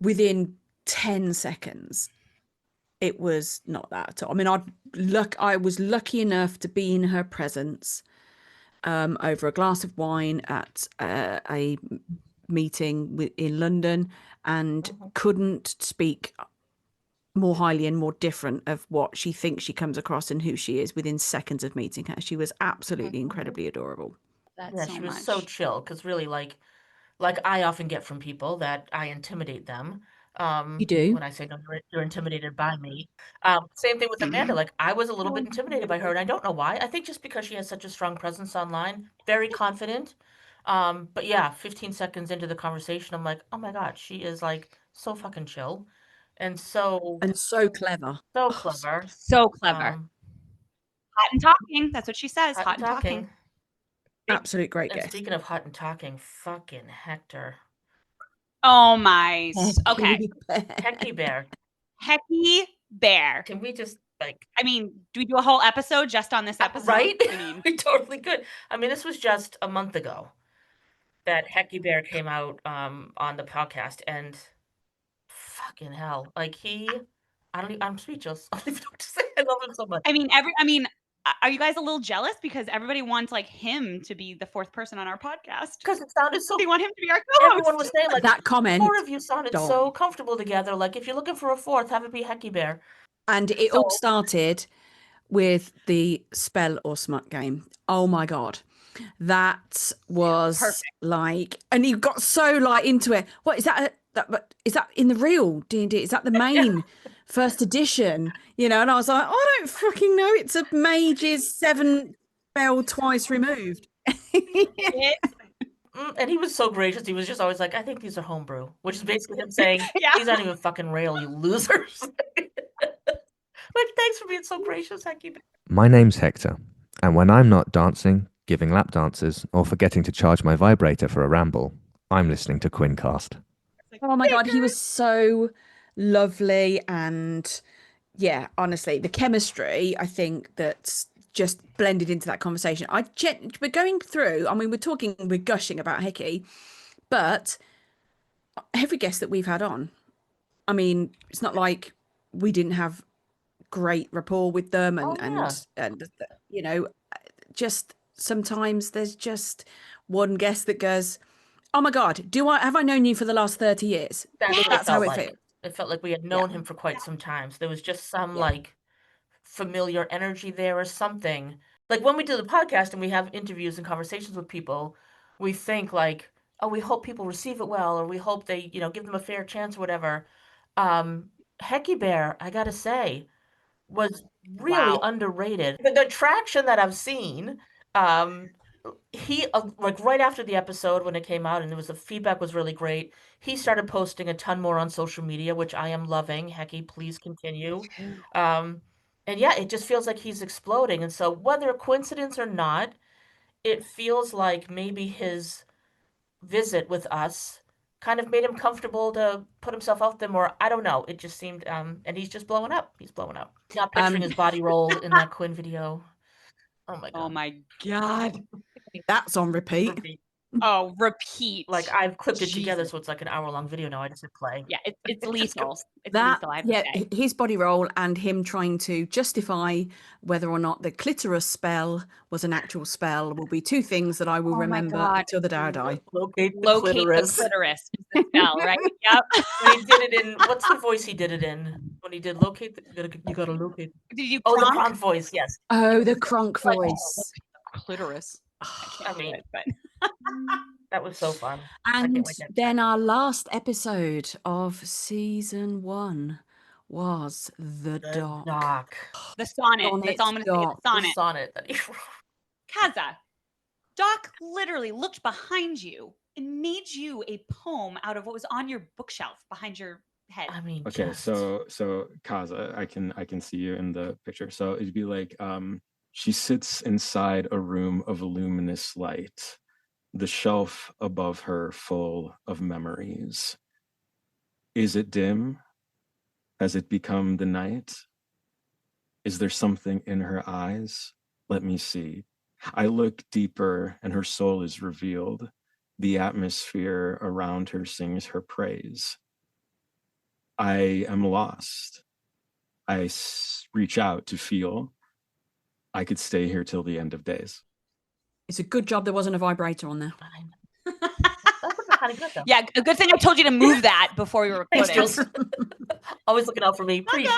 within 10 seconds, it was not that at all. I mean, I was lucky enough to be in her presence over a glass of wine at a meeting in London, and couldn't speak more highly and more different of what she thinks she comes across and who she is within seconds of meeting her. She was absolutely incredibly adorable. She was so chill, because really, like I often get from people that I intimidate them. You do? When I say, no, you're intimidated by me. Same thing with Amanda. Like, I was a little bit intimidated by her, and I don't know why. I think just because she has such a strong presence online, very confident. But yeah, 15 seconds into the conversation, I'm like, oh my God, she is like so fucking chill. And so clever. So clever. So clever. Hot and talking. That's what she says. Hot and talking. Absolute great And guest. speaking of hot and talking, fucking Hector. Oh my. Okay. Hecky Bear. Hecky Bear. Can we just I mean, do we do a whole episode just on this episode? Right? I mean, we totally could. I mean, this was just a month ago that Hecky Bear came out on the podcast, and fucking hell, like I'm speechless. I don't even know what to say. I love him so much. I mean, are you guys a little jealous because everybody wants like him to be the fourth person on our podcast? Because it sounded so. They want him to be our co-host. Everyone was saying like that comment. 4 of you sounded so comfortable together. Like, if you're looking for a fourth, have it be Hecky Bear. And it all started with the spell or smut game. Oh my God. That was like, and he got so like into it. What is that? Is that in the real D&D? Is that the main first edition? And I was like, I don't fucking know. It's a mage's 7 spell twice removed. And he was so gracious. He was just always like, I think these are homebrew, which is basically him saying, these aren't even fucking real, you losers. Like, thanks for being so gracious, Hecky Bear. My name's Hector, and when I'm not dancing, giving lap dances, or forgetting to charge my vibrator for a ramble, I'm listening to QuinnCast. Oh my God, he was so lovely. And yeah, honestly, the chemistry, I think that just blended into that conversation. We're going through, I mean, we're gushing about Hickey, but every guest that we've had on, I mean, it's not like we didn't have great rapport with them and you know, just sometimes there's just one guest that goes, oh my God, have I known you for the last 30 years? That's what it That's how felt it like. feels. It felt like we had known him for quite some time. So there was just some like familiar energy there or something. Like when we do the podcast and we have interviews and conversations with people, we think like, oh, we hope people receive it well, or we hope they, give them a fair chance or whatever. Hecky Bear, I gotta say, was really underrated. The traction that I've seen, he like right after the episode when it came out and the feedback was really great, he started posting a ton more on social media, which I am loving. Hecky, please continue. And yeah, it just feels like he's exploding. And so whether a coincidence or not, it feels like maybe his visit with us kind of made him comfortable to put himself out there more. I don't know. It just seemed and he's just blowing up. He's blowing up. Not picturing his body roll in that Quinn video. Oh my God. Oh my God. That's on repeat. Oh, repeat. Like I've clipped it together, so it's like an hour-long video now. I just hit play. Yeah, it's lethal. It's That, lethal, I have to say. his body roll and him trying to justify whether or not the clitoris spell was an actual spell will be two things that I will remember until the day I die. Locate the Locate clitoris. the clitoris is the spell, right? Yep. When he did it in, what's the voice he did it in? When he did locate, you gotta locate. Did you? Oh, the Kronk voice, yes. Oh, the Kronk voice. Clitoris. I mean, that was so fun. And then our last episode of season 1 was the doc. The sonnet. That's all I'm going to say. The sonnet. The sonnet that he wrote. Kaza, Doc literally looked behind you and made you a poem out of what was on your bookshelf behind your head. I mean, okay, so Kaza, I can see you in the picture. So it'd be like, she sits inside a room of luminous light, the shelf above her full of memories. Is it dim? Has it become the night? Is there something in her eyes? Let me see. I look deeper and her soul is revealed. The atmosphere around her sings her praise. I am lost. I reach out to feel. I could stay here till the end of days. It's a good job there wasn't a vibrator on there. Kind of good though. Yeah, a good thing I told you to move that before we were recording. Always looking out for me. Preach.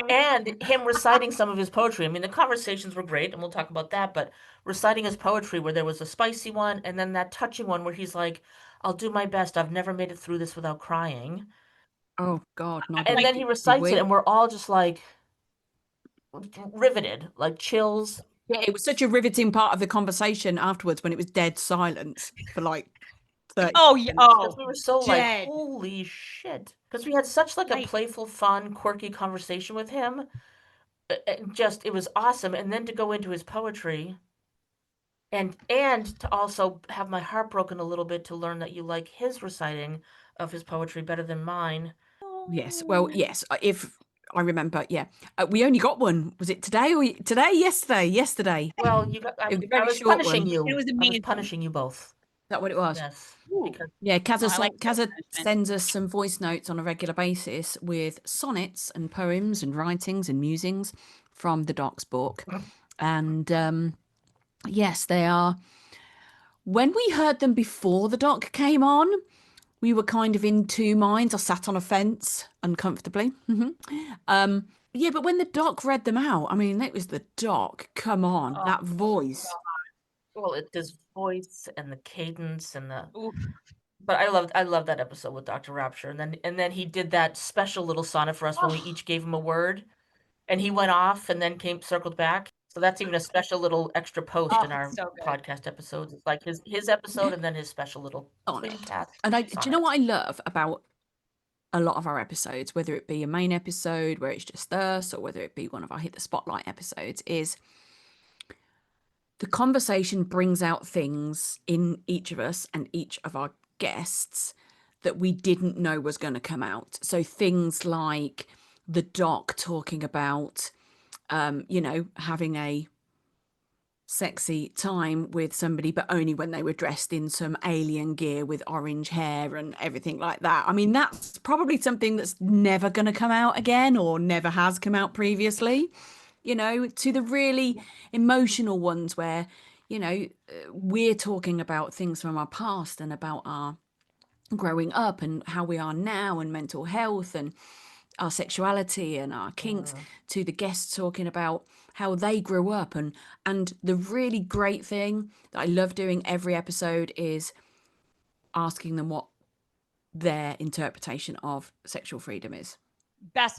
And him reciting some of his poetry. I mean, the conversations were great, and we'll talk about that, but reciting his poetry where there was a spicy one and then that touching one where he's like, I'll do my best. I've never made it through this without crying. Oh, God. And then he recites it, and we're all just like riveted, like chills. Yeah, it was such a riveting part of the conversation afterwards when it was dead silence for like 30 because we were so dead. like, holy shit. Because we had such like a playful, fun, quirky conversation with him. It was awesome. And then to go into his poetry and to also have my heart broken a little bit to learn that you like his reciting of his poetry better than mine. Yes. Well, yes. If I remember, we only got one. Was it today or yesterday? Well, I was punishing you. It was amazing. I was punishing you both. Is that what it was? Yes. Yeah, Kaza punishment. sends us some voice notes on a regular basis with sonnets and poems and writings and musings from the Doc's book. And yes, they are. When we heard them before the Doc came on, we were kind of in two minds. I sat on a fence uncomfortably. Yeah, but when the Doc read them out, I mean, it was the Doc. Come on, that voice. Well, it's his voice and the cadence and the. Oof. But I love that episode with Dr. Rapture, and then he did that special little sonnet for us when we each gave him a word, and he went off and then circled back. So that's even a special little extra post in our podcast episodes. It's like his episode and then his special little QuinnCast. And do you know what I love about a lot of our episodes, whether it be a main episode where it's just us or whether it be one of our Hit the Spotlight episodes, is the conversation brings out things in each of us and each of our guests that we didn't know was going to come out. So things like the Doc talking about having a sexy time with somebody, but only when they were dressed in some alien gear with orange hair and everything like that. I mean, that's probably something that's never going to come out again, or never has come out previously, to the really emotional ones where, we're talking about things from our past and about our growing up and how we are now and mental health and our sexuality and our kinks, to the guests talking about how they grew up. And the really great thing that I love doing every episode is asking them what their interpretation of sexual freedom is.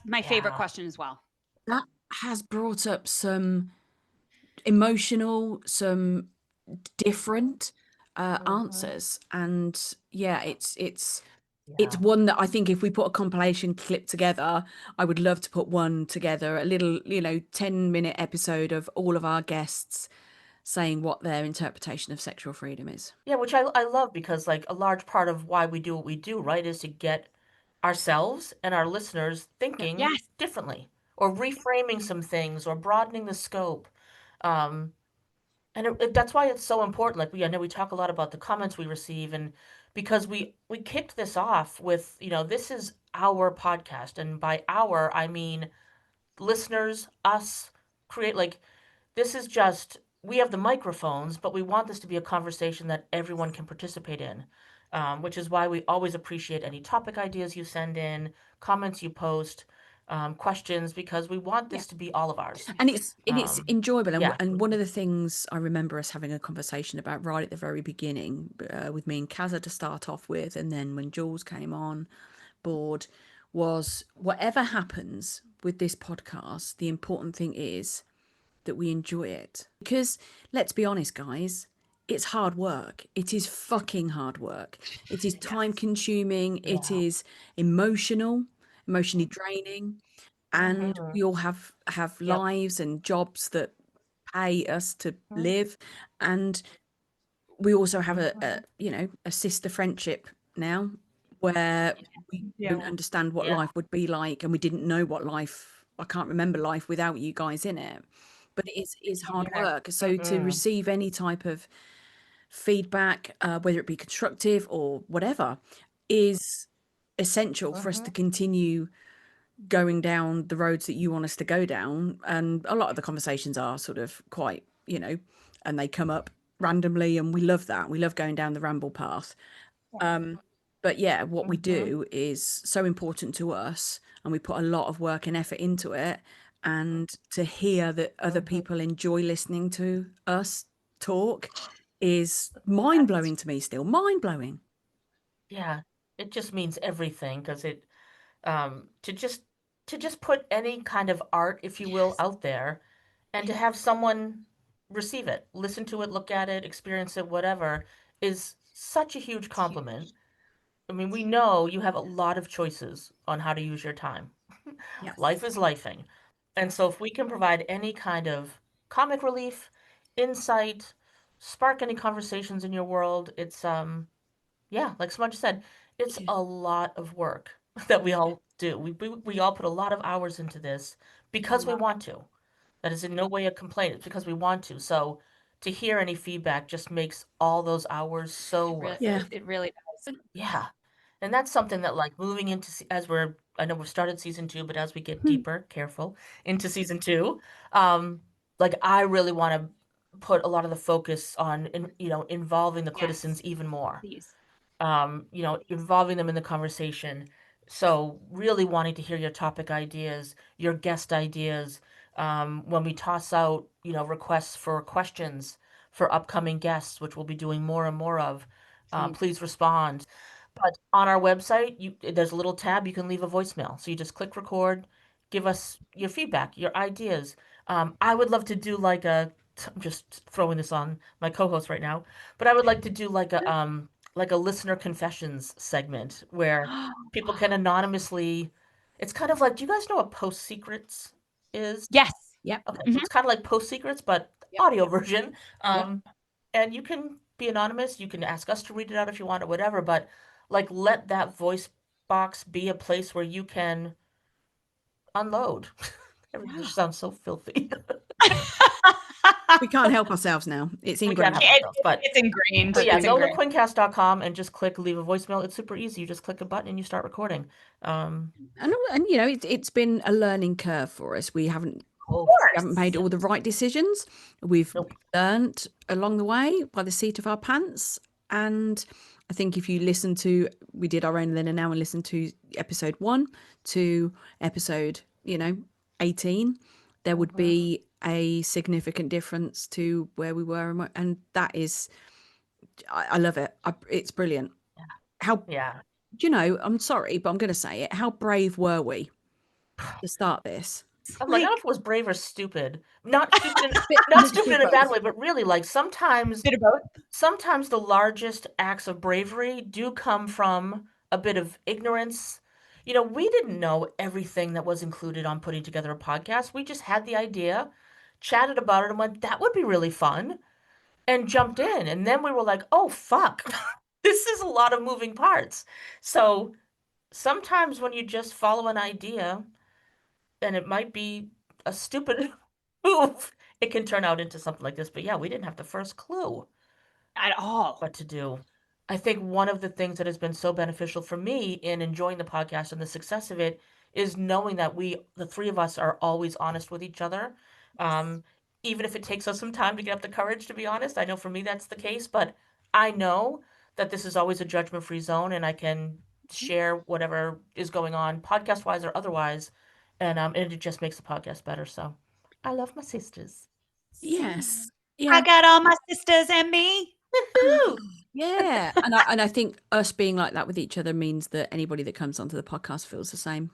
My favorite question as well. That has brought up some emotional, some different answers. And yeah, it's one that I think if we put a compilation clip together, I would love to put one together, a little, 10-minute episode of all of our guests saying what their interpretation of sexual freedom is. Yeah, which I love, because like a large part of why we do what we do, right, is to get ourselves and our listeners thinking differently, or reframing some things, or broadening the scope. And that's why it's so important. Like I know we talk a lot about the comments we receive, and because we kicked this off with, this is our podcast, and by our I mean listeners, us, create, like, this is just, we have the microphones, but we want this to be a conversation that everyone can participate in, which is why we always appreciate any topic ideas you send in, comments you post, questions, because we want this to be all of ours. And it's enjoyable. And one of the Mm-hmm. things I remember us having a conversation about right at the very beginning, with me and Kaza to start off with, and then when Jules came on board, was whatever happens with this podcast, the important thing is that we enjoy it. Because let's be honest, guys, it's hard work. It is fucking hard work. It is time consuming. It is emotionally draining. And we all have lives and jobs that pay us to live. And we also have a sister friendship now, where we don't understand what life would be like, and we didn't know what life, I can't remember life without you guys in it. But it is hard work. So to receive any type of feedback, whether it be constructive or whatever, is essential for us to continue going down the roads that you want us to go down. And a lot of the conversations are sort of quite, and they come up randomly, and we love that. We love going down the ramble path. But yeah, what we do is so important to us, and we put a lot of work and effort into it. And to hear that other people enjoy listening to us talk is mind-blowing to me, still mind-blowing. Yeah, it just means everything, because it, to just put any kind of art, if you will, out there, and to have someone receive it, listen to it, look at it, experience it, whatever, is such a huge compliment. I mean, we know you have a lot of choices on how to use your time. Life is lifing. And so if we can provide any kind of comic relief, insight, spark any conversations in your world, it's yeah, like Smudge said, it's a lot of work that we all do. We all put a lot of hours into this because we want to. That is in no way a complaint. It's because we want to. So to hear any feedback just makes all those hours so worth it. It really does. Yeah. And that's something that, like, moving into I know we've started season 2, but as we get deeper, careful, into season 2, like, I really want to put a lot of the focus on, involving the Clitisons even more. Please. Involving them in the conversation. So really wanting to hear your topic ideas, your guest ideas. When we toss out, requests for questions for upcoming guests, which we'll be doing more and more of, please respond. But on our website, there's a little tab you can leave a voicemail. So you just click record, give us your feedback, your ideas. I would love to do like I'm just throwing this on my co-host right now, but I would like to do like a listener confessions segment where people can anonymously. It's kind of like, do you guys know what Post Secrets is? Yes. Yep. Okay, so it's kind of like Post Secrets, but audio version. And you can be anonymous. You can ask us to read it out if you want or whatever, but like, let that voice box be a place where you can unload Everything just sounds so filthy. We can't help ourselves now. It's We can't ingrained. help ourselves, but It's ingrained. But yeah, It's go to ingrained. QuinnCast.com and just click leave a voicemail. It's super easy. You just click a button and you start recording. And you know, it's been a learning curve for us. We haven't made all the right decisions. We've learned along the way by the seat of our pants. And I think if you listen to, we did our own then and now and listen to episode 1 to episode, 18, there would be a significant difference to where we were. And that is, I love it. It's brilliant. I'm sorry, but I'm going to say it. How brave were we to start this? I'm like, I don't know if it was brave or stupid. Not stupid, not stupid in a bad way, but really, like sometimes the largest acts of bravery do come from a bit of ignorance. We didn't know everything that was included on putting together a podcast. We just had the idea, chatted about it, and went, that would be really fun, and jumped in. And then we were like, oh, fuck, this is a lot of moving parts. So sometimes when you just follow an idea, and it might be a stupid move, it can turn out into something like this. But yeah, we didn't have the first clue at all what to do. I think one of the things that has been so beneficial for me in enjoying the podcast and the success of it is knowing that the three of us, are always honest with each other. Even if it takes us some time to get up the courage to be honest. I know for me that's the case, but I know that this is always a judgment-free zone, and I can share whatever is going on, podcast-wise or otherwise, and it just makes the podcast better. So I love my sisters. Yes. Yeah. I got all my sisters and me. Yeah. And I think us being like that with each other means that anybody that comes onto the podcast feels the same.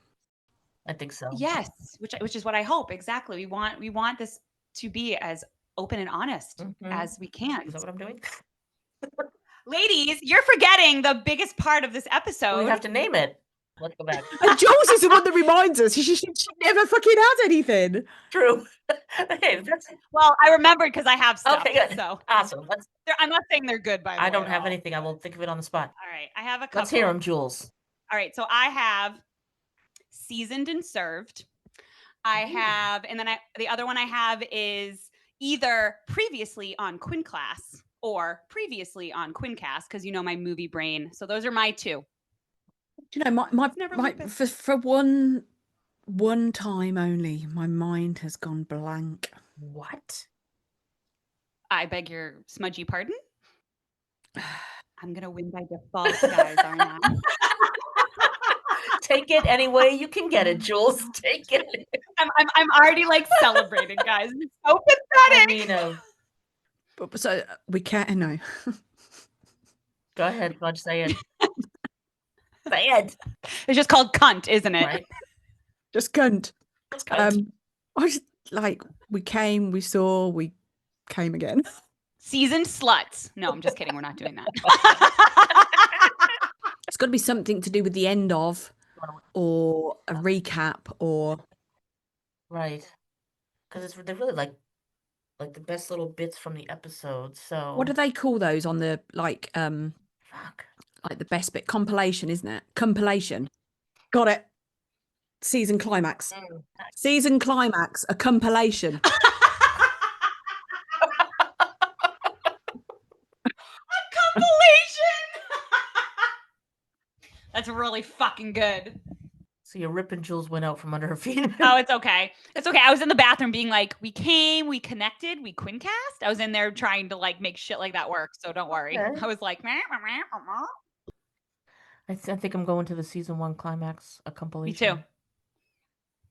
I think so. Yes, which is what I hope. Exactly. We want this to be as open and honest as we can. Is that what I'm doing? Ladies, you're forgetting the biggest part of this episode. We have to name it. Let's go back. And Jules is the one that reminds us. She never fucking has anything. True. Hey, well, I remembered because I have stuff. Okay, good. So awesome. I'm not saying they're good, by the way. I don't have anything. I will think of it on the spot. All right. I have a couple. Let's hear them, Jules. All right. So I have seasoned and served. I have, and then the other one I have is either previously on QuinnCast or previously on QuinnCast, because my movie brain. So those are my two. My for one time only, my mind has gone blank. What? I beg your smudgy pardon? I'm gonna win by default, guys, aren't I? Take it any way you can get it, Jules. Take it. I'm already like celebrating, guys. It's so pathetic. So we can't. No. Go ahead, Fudge. Say it. Say it. It's just called cunt, isn't it? Right. Just cunt. Just cunt. I was like, we came, we saw, we came again. Seasoned sluts. No, I'm just kidding. We're not doing that. It's got to be something to do with the end of, or a recap, or right, because they're really like the best little bits from the episode. So what do they call those on the like the best bit compilation, isn't it? Compilation. Got it. Season climax. Season climax. A compilation. That's really fucking good. So your ripping Jules went out from under her feet. Oh, it's okay. It's okay. I was in the bathroom being like, we came, we connected, we QuinnCast. I was in there trying to like make shit like that work. So don't worry. Okay. I was like, meh, meh, meh, meh. I think I'm going to the season 1 climax, a compilation. Me too.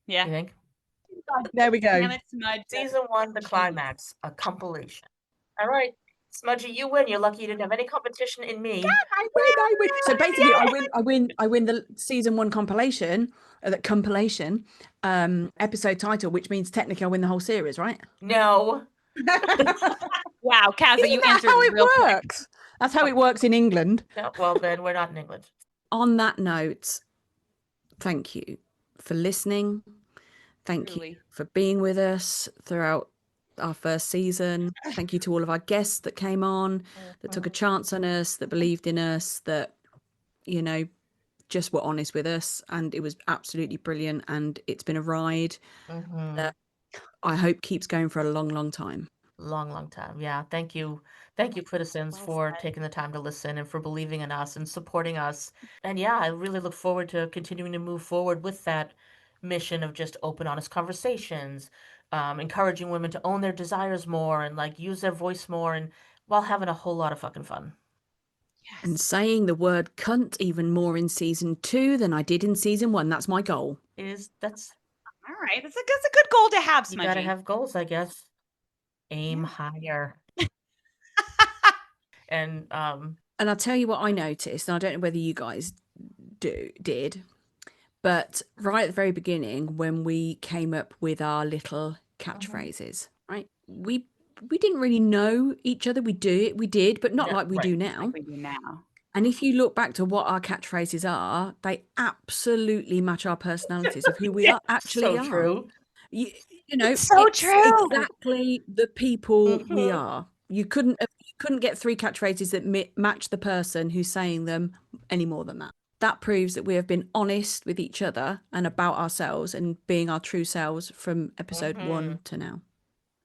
Yeah. You think? There we go. Damn it, Smudge. Season 1, the climax, a compilation. All right. Smudgy, you win. You're lucky you didn't have any competition in me. Yeah, I win. So basically, I win the season 1 compilation, that compilation episode title, which means technically I win the whole series, right? No. Wow, Kazza, you answered how it real works. Quick. That's how it works in England. No, well, then we're not in England. On that note, thank you for listening. Thank you for being with us throughout our first season. Thank you to all of our guests that came on, that took a chance on us, that believed in us, that just were honest with us, and it was absolutely brilliant. And it's been a ride that I hope keeps going for a long, long time. Long time. Yeah. Thank you. Thank you, Criticins, for taking the time to listen and for believing in us and supporting us. And yeah, I really look forward to continuing to move forward with that mission of just open, honest conversations, encouraging women to own their desires more and like use their voice more, and while having a whole lot of fucking fun. And saying the word cunt even more in season 2 than I did in season 1. That's my goal. That's all right. That's a good goal to have, Smudgy. You gotta have goals, I guess. Aim higher. And I'll tell you what I noticed, and I don't know whether you guys did, but right at the very beginning, when we came up with our little catchphrases, right? We didn't really know each other. We did, but not like we do now. Like we do now. And if you look back to what our catchphrases are, they absolutely match our personalities of who we are actually are. True. You know, it's so true. Exactly the people we are. You couldn't get 3 catchphrases that match the person who's saying them any more than that. That proves that we have been honest with each other and about ourselves and being our true selves from episode 1 to now.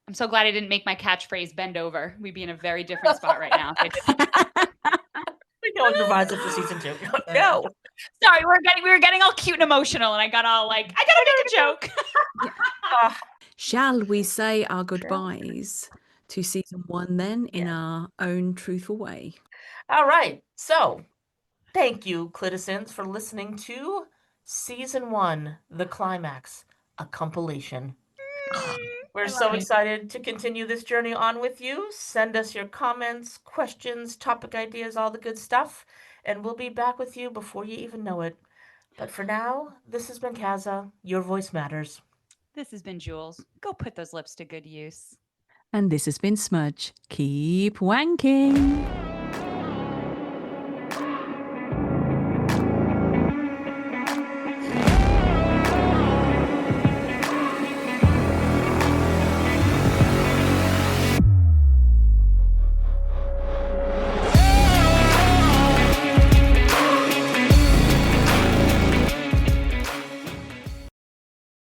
I'm so glad I didn't make my catchphrase bend over. We'd be in a very different spot right now. We can always revise it for season 2. No. Sorry, we were getting all cute and emotional, and I got all like, I gotta make a joke. Shall we say our goodbyes to season 1 then in our own truthful way? All right. So thank you, Cliticins, for listening to season 1, The Climax, a compilation. We're so excited to continue this journey on with you. Send us your comments, questions, topic ideas, all the good stuff, and we'll be back with you before you even know it. But for now, this has been Kaza. Your voice matters. This has been Jules. Go put those lips to good use. And this has been Smudge. Keep wanking.